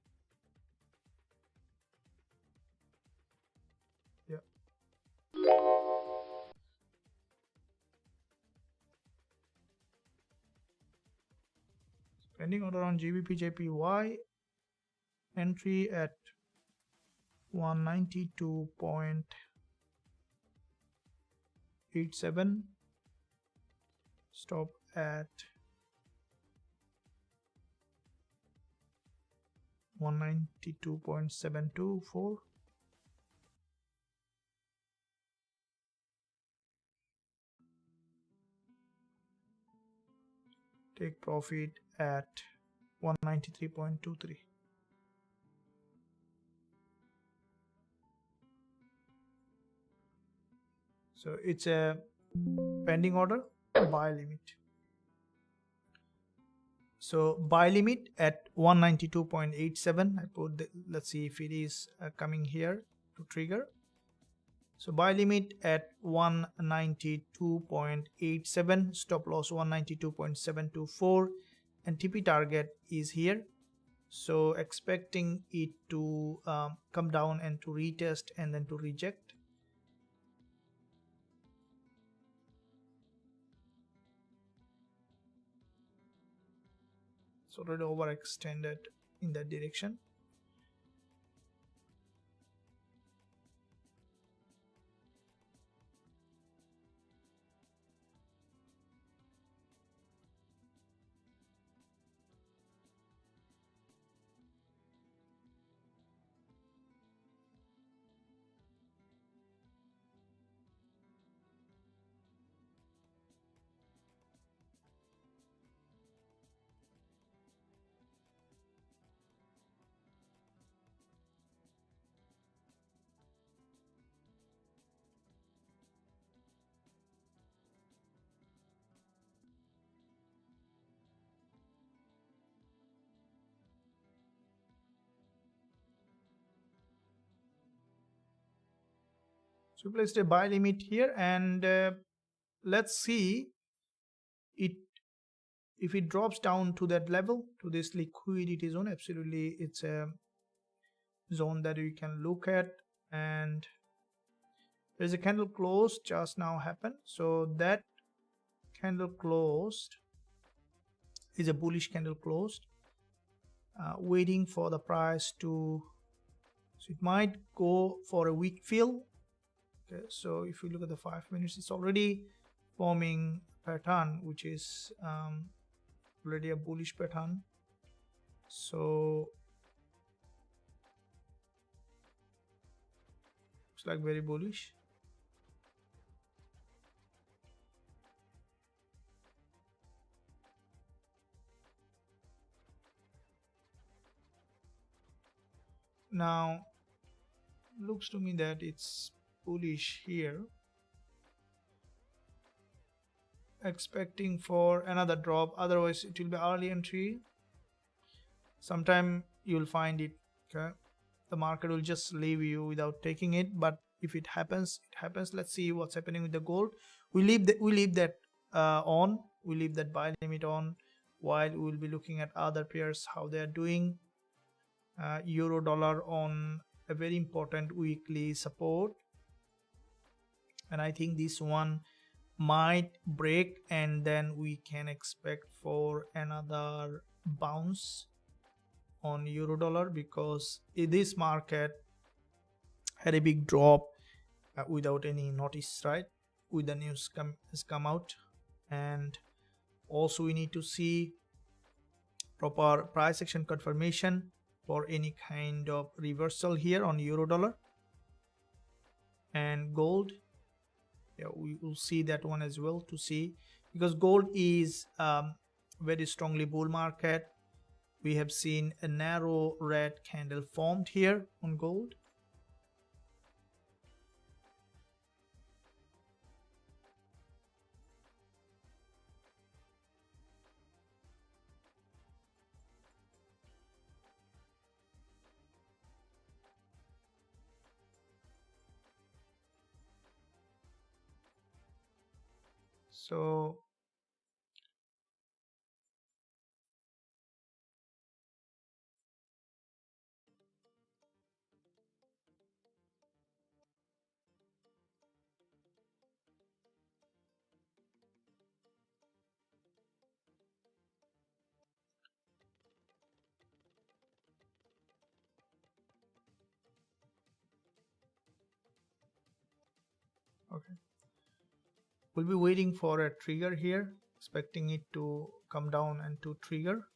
Pending order on Gbpjpy, entry at 192.87, stop at 192.724. Take profit at 193.23. So it's a pending order, buy limit. So buy limit at 192.87. I put the, let's see if it is coming here to trigger. So buy limit at 192.87, stop loss 192.724, and TP target is here. So expecting it to come down and to retest and then to reject. It's already overextended in that direction. So we placed a buy limit here, and let's see it if it drops down to that level, to this liquidity zone. Absolutely, it's a zone that we can look at, and there's a candle close just now happened. So that candle closed is a bullish candle closed, waiting for the price to, so it might go for a weak fill. Okay, so if you look at the 5 minutes, it's already forming pattern, which is already a bullish pattern. So it's like very bullish. Now looks to me that it's bullish here, expecting for another drop, otherwise it will be early entry. Sometime you'll find it, okay, the market will just leave you without taking it, but if it happens, it happens. Let's see what's happening with the gold. We leave that on, we leave that buy limit on, while we will be looking at other pairs how they are doing. Euro dollar on a very important weekly support, and I think this one might break, and then we can expect for another bounce on euro dollar, because this market had a big drop without any notice, right, with the news has come out. And also we need to see proper price action confirmation for any kind of reversal here on euro dollar. And gold, yeah, we will see that one as well, to see, because gold is very strongly bull market. We have seen a narrow red candle formed here on gold. So Okay, we'll be waiting for a trigger here, expecting it to come down and to trigger.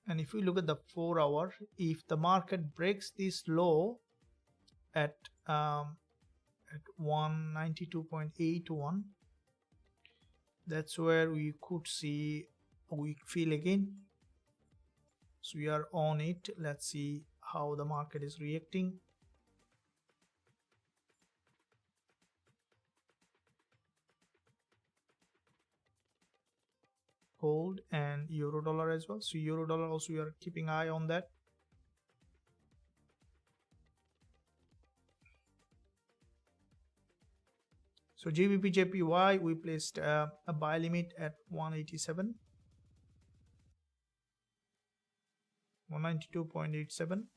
And if we look at the 4 hour, if the market breaks this low at 192.81, that's where we could see a weak fill again. So we are on it. Let's see how the market is reacting. Gold and euro dollar as well. So euro dollar also we are keeping eye on that. So Gbpusd, we placed a buy limit at 187, 192.87.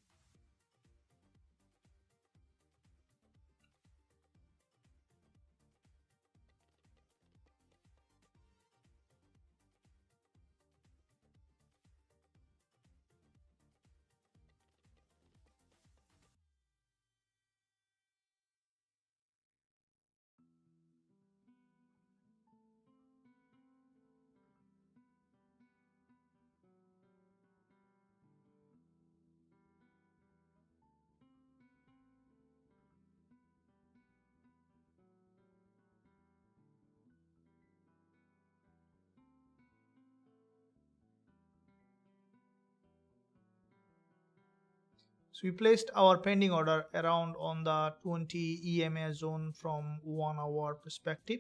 So we placed our pending order around on the 20 EMA zone from 1 hour perspective,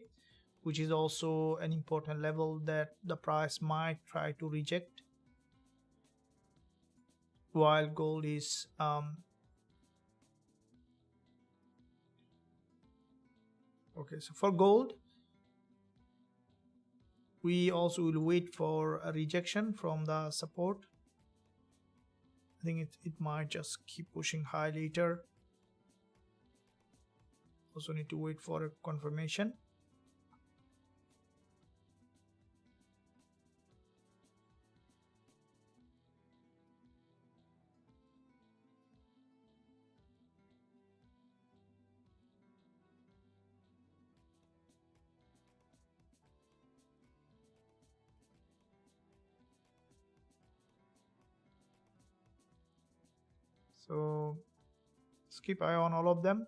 which is also an important level that the price might try to reject, while gold is okay. So for gold, we also will wait for a rejection from the support. I think it might just keep pushing high later. Also need to wait for a confirmation. So let's keep eye on all of them.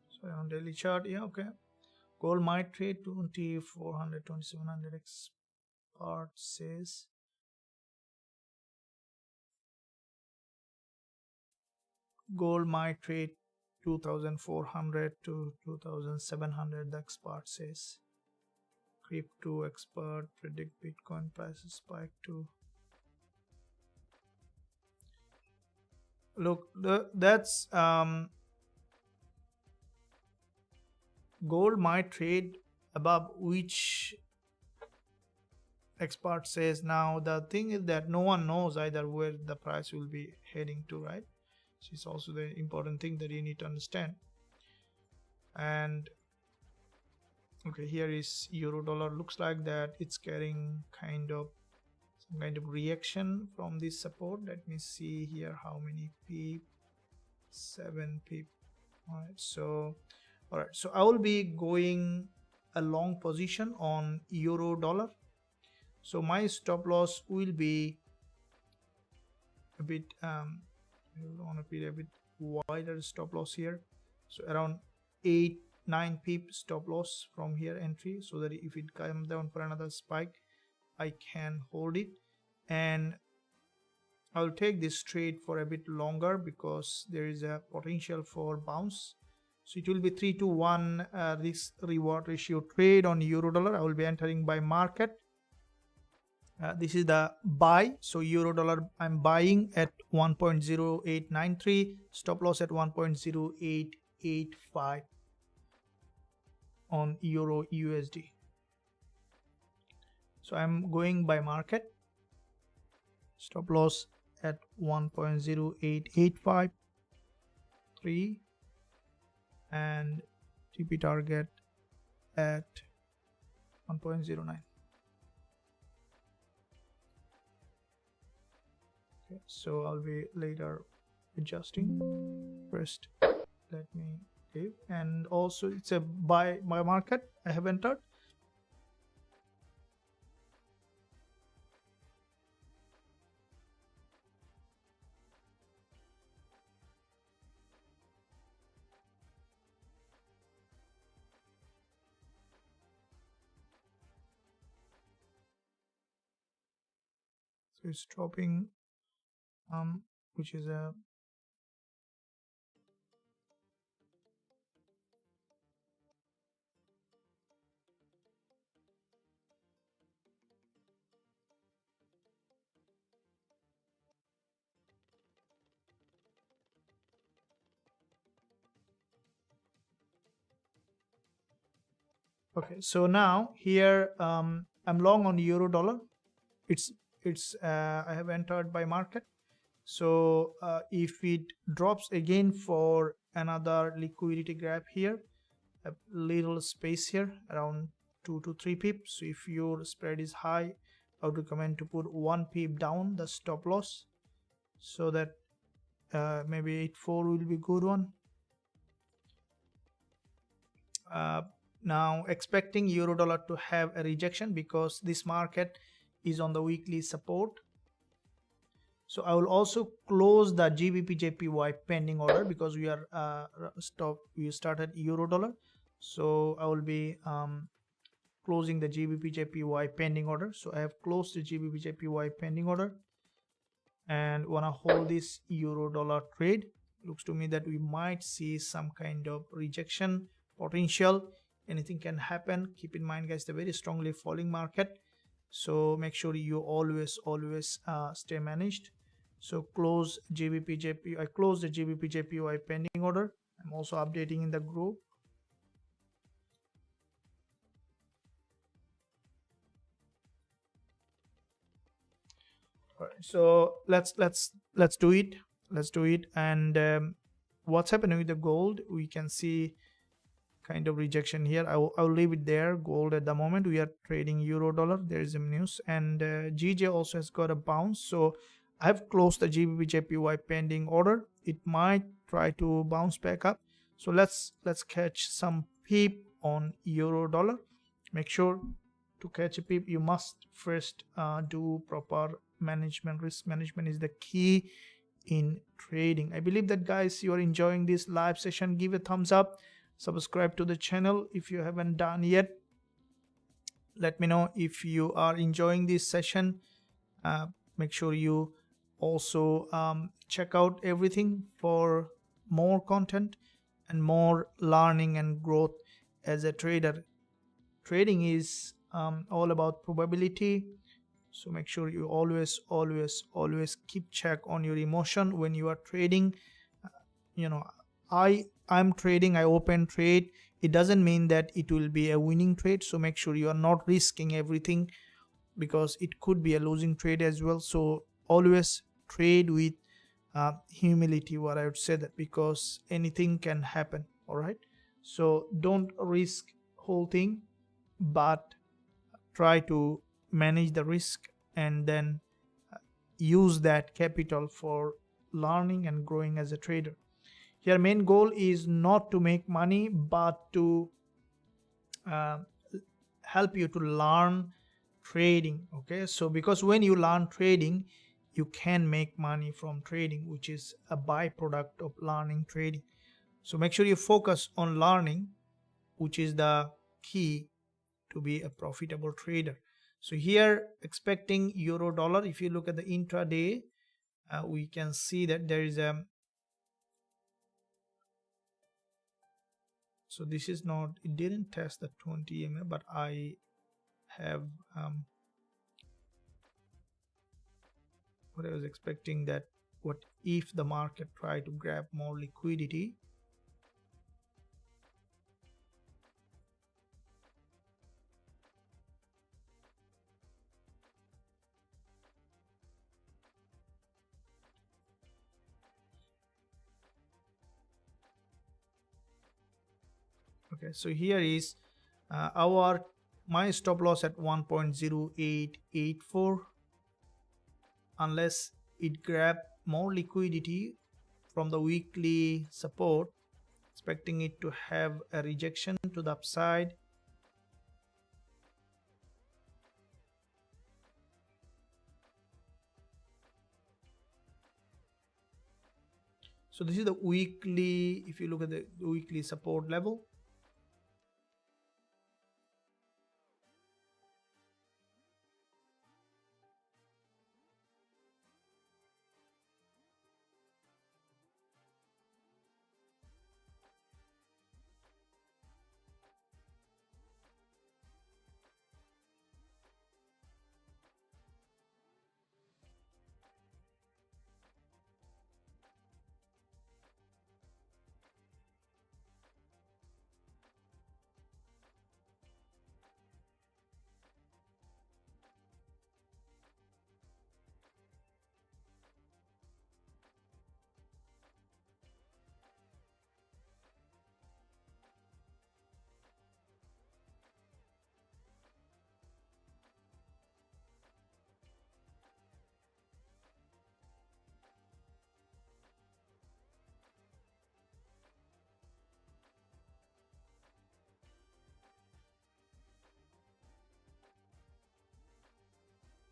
So on daily chart, yeah, okay. Gold might trade 2400, 2700 expert says. Gold might trade 2400 to 2700, the expert says. Crypto expert predict Bitcoin prices spike to. Look, that's gold might trade above which expert says. Now the thing is that no one knows either where the price will be heading to, right? So it's also the important thing that you need to understand. And okay, here is euro dollar. Looks like that it's carrying some kind of reaction from this support. Let me see here how many pip. 7 pip. All right, so I will be going a long position on euro dollar. So my stop loss will be a bit on a bit wider stop loss here, so around 8-9 pip stop loss from here entry, so that if it comes down for another spike I can hold it, and I'll take this trade for a bit longer because there is a potential for bounce. So it will be 3-to-1 risk reward ratio trade on euro dollar. I will be entering by market. This is the buy. So euro dollar I'm buying at 1.0893, stop loss at 1.0885. on Euro USD. So I'm going by market. Stop loss at 1.08853 and TP target at 1.09. Okay, so I'll be later adjusting. First, let me leave. And also it's a buy market I have entered. So it's dropping, which is a okay. So now here I'm long on euro dollar. It's I have entered by market. So if it drops again for another liquidity grab here, a little space here around 2 to 3 pips. So if your spread is high, I would recommend to put 1 pip down the stop loss, so that maybe 84 will be good one. Now expecting euro dollar to have a rejection because this market is on the weekly support. So I will also close the Gbpujpy pending order because we are we started euro dollar. So I will be closing the Gbpujpy pending order. So I have closed the Gbpujpy pending order and wanna hold this euro dollar trade. Looks to me that we might see some kind of rejection potential. Anything can happen. Keep in mind, guys, the very strongly falling market. So make sure you always stay managed. So close Gbpujpy. I close the Gbpujpy pending order. I'm also updating in the group. All right, so let's do it. Let's do it. And what's happening with the gold? We can see kind of rejection here. I'll leave it there. Gold at the moment we are trading euro dollar. There is some news, and GJ also has got a bounce. So I have closed the Gbpujpy pending order. It might try to bounce back up. So let's catch some peep on euro dollar. Make sure to catch a peep you must first do proper management. Risk management is the key in trading. I believe that, guys, you are enjoying this live session. Give a thumbs up, subscribe to the channel if you haven't done yet. Let me know if you are enjoying this session. Make sure you also check out everything for more content and more learning and growth as a trader. Trading is all about probability. So make sure you always keep check on your emotion when you are trading. You know, I'm trading, I open trade. It doesn't mean that it will be a winning trade. So make sure you are not risking everything, because it could be a losing trade as well. So always trade with humility, what I would say, that because anything can happen. All right, so don't risk whole thing, but try to manage the risk and then use that capital for learning and growing as a trader. Your main goal is not to make money, but to help you to learn trading. Okay, so because when you learn trading, you can make money from trading, which is a byproduct of learning trading. So make sure you focus on learning, which is the key to be a profitable trader. So here expecting euro dollar. If you look at the intraday, we can see that there is a, so this is not, it didn't test the 20 EMA, but I have what I was expecting, that what if the market try to grab more liquidity. Okay, so here is our my stop loss at 1.0884. Unless it grab more liquidity from the weekly support, expecting it to have a rejection to the upside. So this is the weekly, if you look at the weekly support level.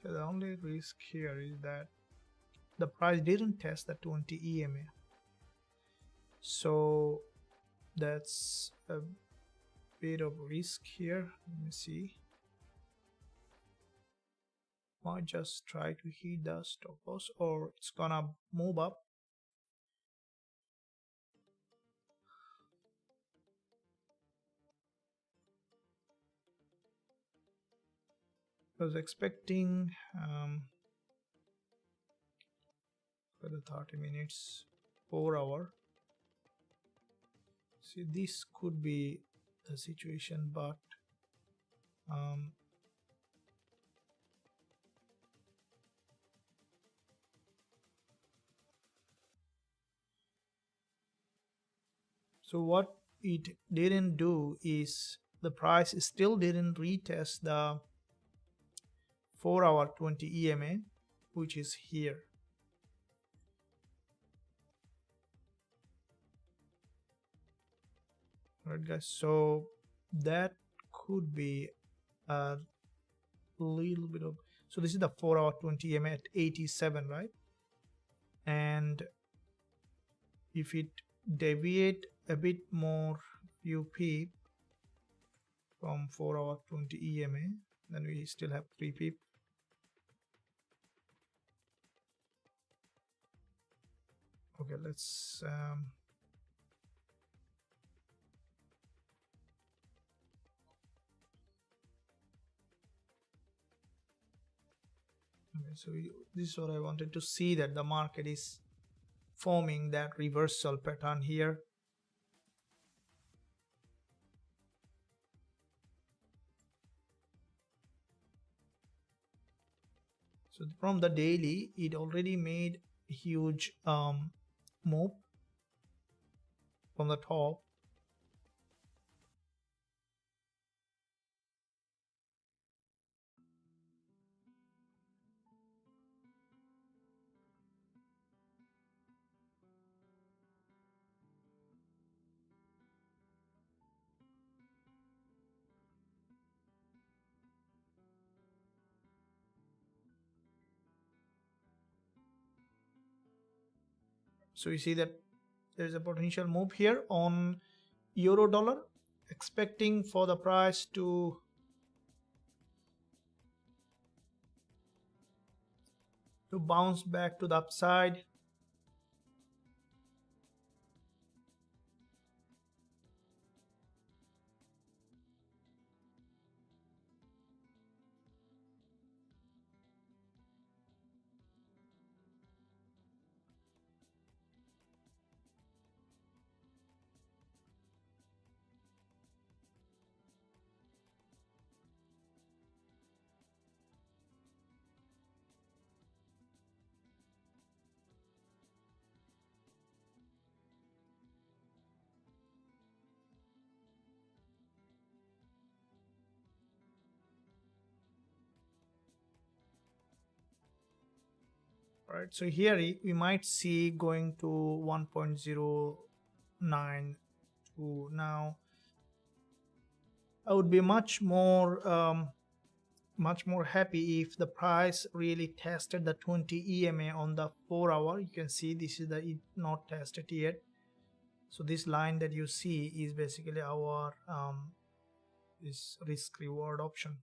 So the only risk here is that the price didn't test the 20 EMA. So that's a bit of risk here. Let me see. Might just try to hit the stop loss, or it's gonna move up. I was expecting for the 30 minutes, 4 hour. See, this could be the situation, but so what it didn't do is the price still didn't retest the 4-hour 20 EMA, which is here. Right, guys, so that could be a little bit of, so this is the 4-hour 20 EMA at 87, right? And if it deviate a bit more few pip from 4-hour 20 EMA, then we still have 3 pip. Okay, let's okay, so this is what I wanted to see, that the market is forming that reversal pattern here. So from the daily, it already made a huge move from the top. So you see that there is a potential move here on euro dollar, expecting for the price to bounce back to the upside. All right, so here we might see going to 1.09 to now. I would be much more happy if the price really tested the 20 EMA on the 4-hour. You can see this is the not tested yet. So this line that you see is basically our this risk reward option.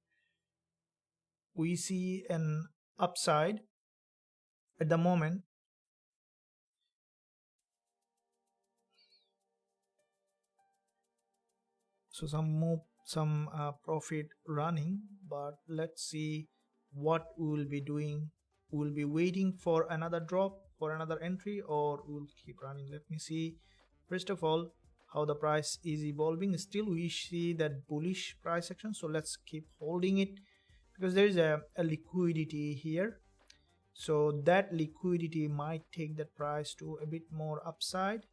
We see an upside at the moment. So some profit running, but let's see what we will be doing. We will be waiting for another drop for another entry, or we'll keep running. Let me see first of all how the price is evolving. Still we see that bullish price action, so let's keep holding it because there is a liquidity here. So that liquidity might take that price to a bit more upside.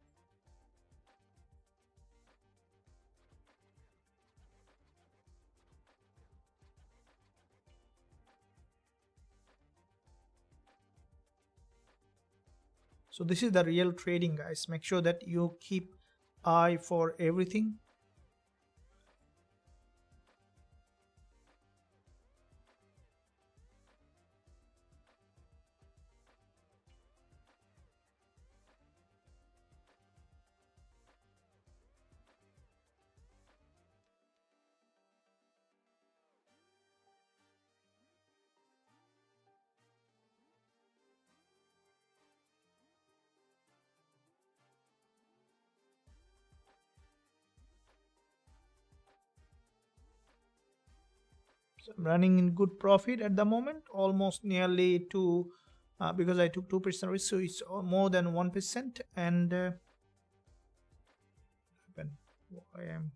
So this is the real trading, guys. Make sure that you keep eye for everything. So I'm running in good profit at the moment, almost nearly to because I took 2% risk, so it's more than 1%. And I am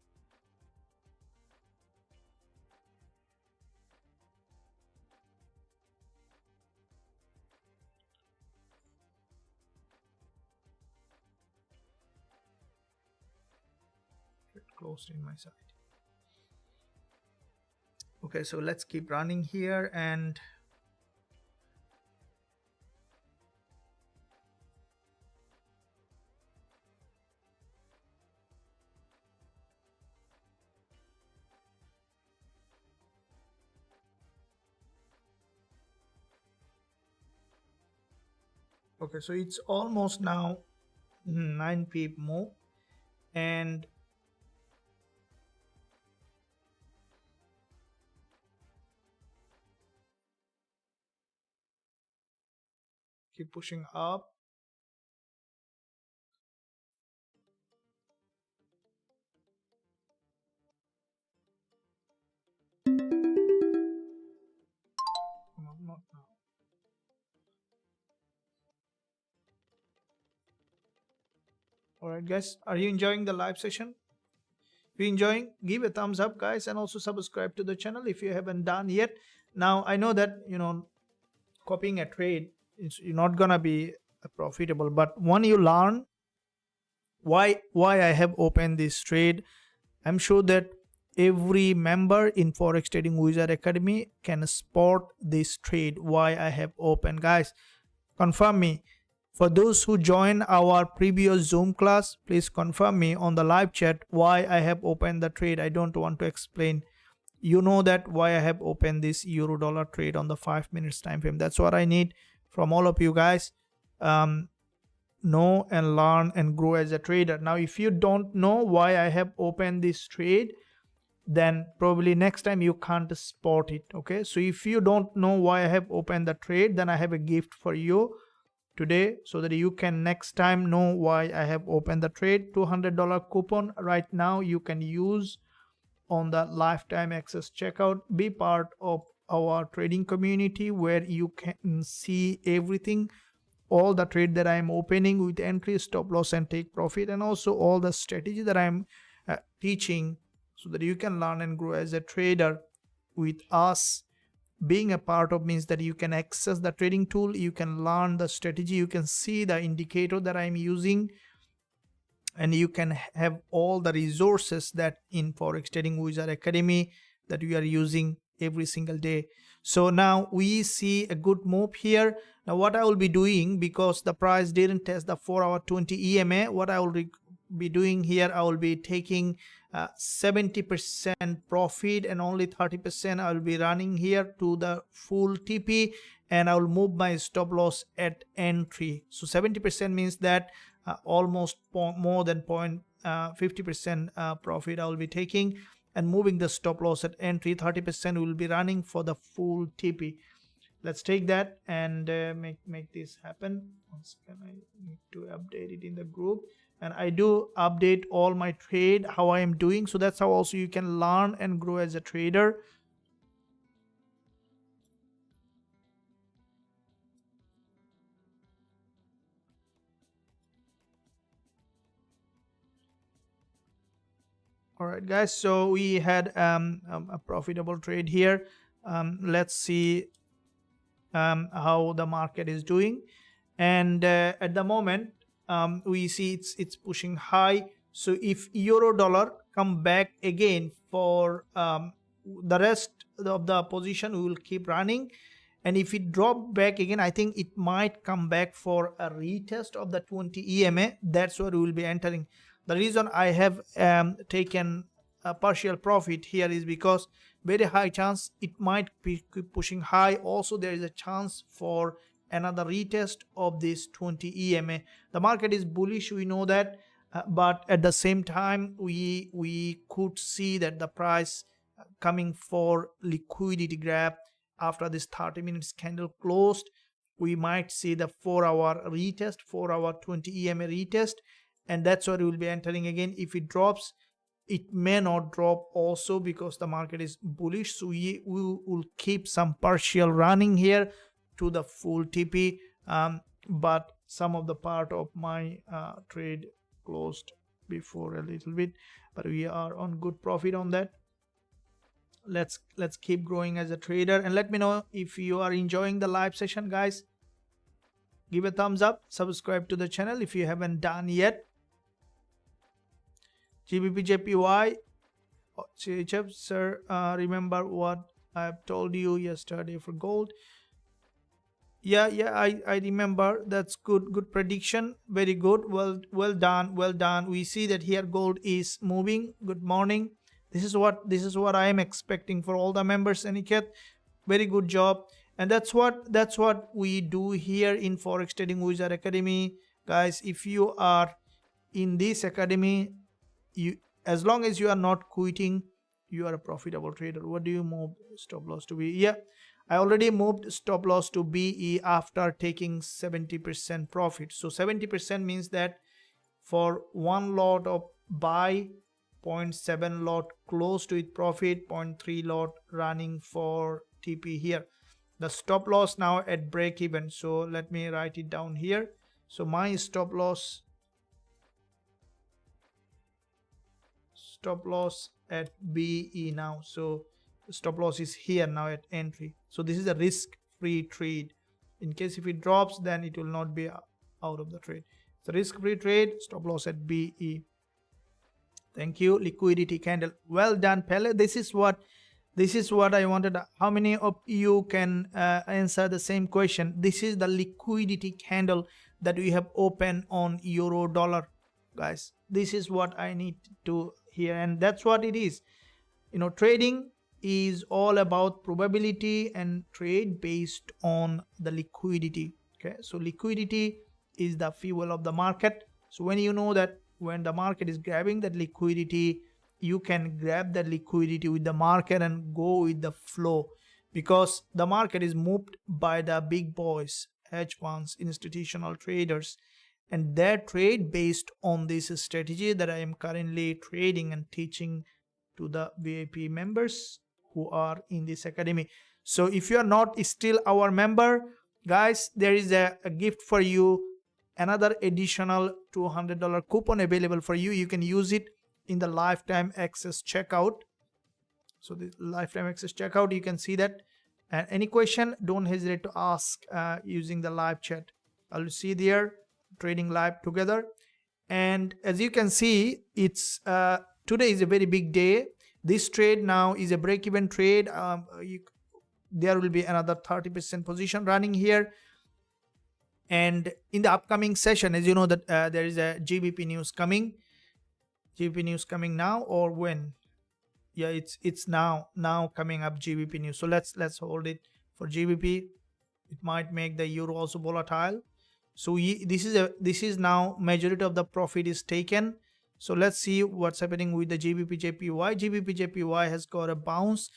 closed in my side. Okay, so let's keep running here and okay, so it's almost now 9 pip move, and keep pushing up. No, not now. All right, guys, are you enjoying the live session? If you're enjoying, give a thumbs up, guys, and also subscribe to the channel if you haven't done yet. Now I know that copying a trade is not gonna be profitable, but when you learn why I have opened this trade, I'm sure that every member in Forex Trading Wizard Academy can spot this trade why I have opened. Guys, confirm me. For those who join our previous Zoom class, please confirm me on the live chat why I have opened the trade. I don't want to explain. You know that why I have opened this euro dollar trade on the 5 minutes time frame. That's what I need from all of you guys. Know and learn and grow as a trader. Now, if you don't know why I have opened this trade, then probably next time you can't spot it. Okay, so if you don't know why I have opened the trade, then I have a gift for you today so that you can next time know why I have opened the trade. $200 coupon right now you can use on the lifetime access checkout. Be part of our trading community where you can see everything, all the trade that I am opening with entry, stop loss and take profit, and also all the strategy that I am teaching so that you can learn and grow as a trader with us. Being a part of means that you can access the trading tool, you can learn the strategy, you can see the indicator that I'm using, and you can have all the resources that in Forex Trading Wizard Academy that we are using every single day. So now we see a good move here. Now what I will be doing, because the price didn't test the 4-hour 20 EMA, what I will be doing here, I will be taking 70% profit and only 30% I will be running here to the full TP, and I will move my stop loss at entry. So 70% means that almost more than 50% profit I will be taking, and moving the stop loss at entry. 30% will be running for the full TP. Let's take that and make this happen. Once again, I need to update it in the group, and I do update all my trade, how I am doing. So that's how also you can learn and grow as a trader. All right, guys, so we had a profitable trade here. Let's see how the market is doing. And at the moment we see it's pushing high. So if euro dollar come back again for the rest of the position, we will keep running. And if it drop back again, I think it might come back for a retest of the 20 EMA. That's where we will be entering. The reason I have taken a partial profit here is because very high chance it might be pushing high. Also there is a chance for another retest of this 20 EMA. The market is bullish, we know that, but at the same time we could see that the price coming for liquidity grab after this 30 minutes candle closed. We might see the 4-hour retest, 4-hour 20 EMA retest, and that's where we will be entering again. If it drops, it may not drop also because the market is bullish. So we will keep some partial running here to the full TP, but some of the part of my trade closed before a little bit, but we are on good profit on that. Let's keep growing as a trader, and let me know if you are enjoying the live session, guys. Give a thumbs up, subscribe to the channel if you haven't done yet. Gbpusd, sir, remember what I have told you yesterday for gold? Yeah, I remember. That's good prediction, very good. Well done. We see that here gold is moving. Good morning. This is what I am expecting for all the members, Aniket. Very good job. And that's what we do here in Forex Trading Wizard Academy, guys. If you are in this academy, as long as you are not quitting, you are a profitable trader. What do you move stop loss to be? Yeah, I already moved stop loss to BE after taking 70% profit. So 70% means that for one lot of buy, 0.7 lot close to it profit, 0.3 lot running for TP here. The stop loss now at break even. So let me write it down here. So my stop loss at BE now. So the stop loss is here now at entry. So this is a risk-free trade. In case if it drops, then it will not be out of the trade. It's a risk-free trade. Stop loss at BE. Thank you. Liquidity candle. Well done, Pele. This is what I wanted. How many of you can answer the same question? This is the liquidity candle that we have opened on euro dollar, guys. This is what I need to hear, and that's what it is. You know, trading is all about probability and trade based on the liquidity. Okay, so liquidity is the fuel of the market. So when you know that when the market is grabbing that liquidity, you can grab that liquidity with the market and go with the flow, because the market is moved by the big boys, hedge funds, institutional traders, and they trade based on this strategy that I am currently trading and teaching to the VIP members who are in this academy. So if you are not still our member, guys, there is a gift for you, another additional $200 coupon available for you. You can use it in the lifetime access checkout. So the lifetime access checkout, you can see that. And any question, don't hesitate to ask using the live chat. I'll see there, trading live together. And as you can see, it's today is a very big day. this trade now is a break-even trade. There will be another 30% position running here. And in the upcoming session, as you know that there is a GBP news coming. GBP news coming now, or when? Yeah, it's now coming up, GBP news. So let's hold it for GBP. It might make the euro also volatile. So this is now majority of the profit is taken. So let's see what's happening with the GBP/JPY. GBP/JPY has got a bounce.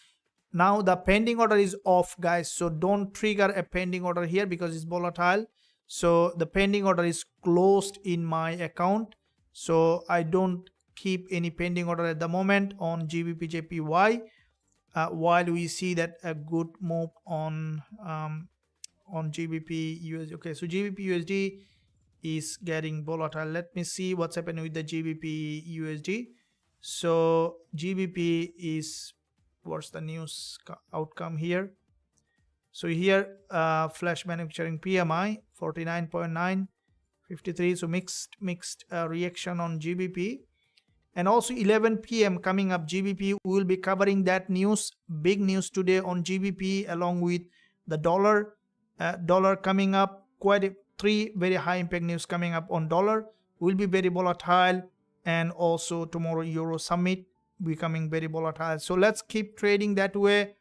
Now the pending order is off, guys, so don't trigger a pending order here because it's volatile. So the pending order is closed in my account, so I don't keep any pending order at the moment on GBP/JPY, while we see that a good move on GBP/USD. Okay, so GBP/USD is getting volatile. Let me see what's happening with the GBP/USD. So GBP is, what's the news outcome here? So here flash manufacturing PMI 49.9, 53. So mixed reaction on GBP. And also 11 p.m. coming up, GBP. We will be covering that news, big news today on GBP, along with the dollar. Dollar coming up, three very high impact news coming up on dollar. Will be very volatile. And also tomorrow Euro summit becoming very volatile. So let's keep trading that way.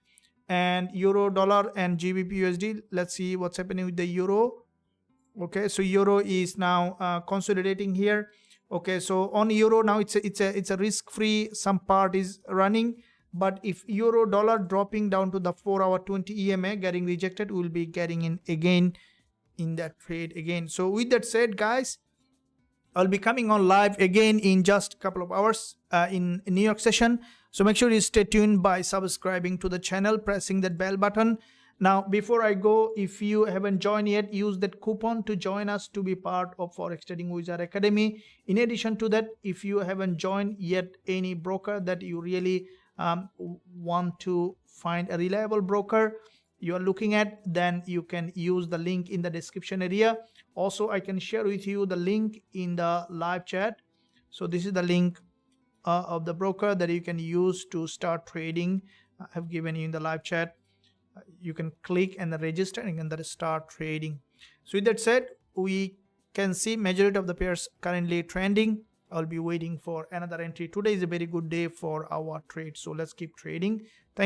And euro, dollar, and GBP/USD. Let's see what's happening with the euro. Okay, so euro is now consolidating here. Okay, so on euro now it's a risk-free. Some part is running, but if euro dollar dropping down to the 4-hour 20 EMA getting rejected, we'll be getting in again in that trade again. So with that said, guys, I'll be coming on live again in just a couple of hours in New York session. So make sure you stay tuned by subscribing to the channel, pressing that bell button. Now, before I go, if you haven't joined yet, use that coupon to join us to be part of Forex Trading Wizard Academy. In addition to that, if you haven't joined yet any broker that you really want to find a reliable broker you are looking at, then you can use the link in the description area. Also, I can share with you the link in the live chat. So this is the link of the broker that you can use to start trading. I have given you in the live chat. You can click and register and then start trading. So with that said, we can see majority of the pairs currently trending. I'll be waiting for another entry. Today is a very good day for our trade. So let's keep trading.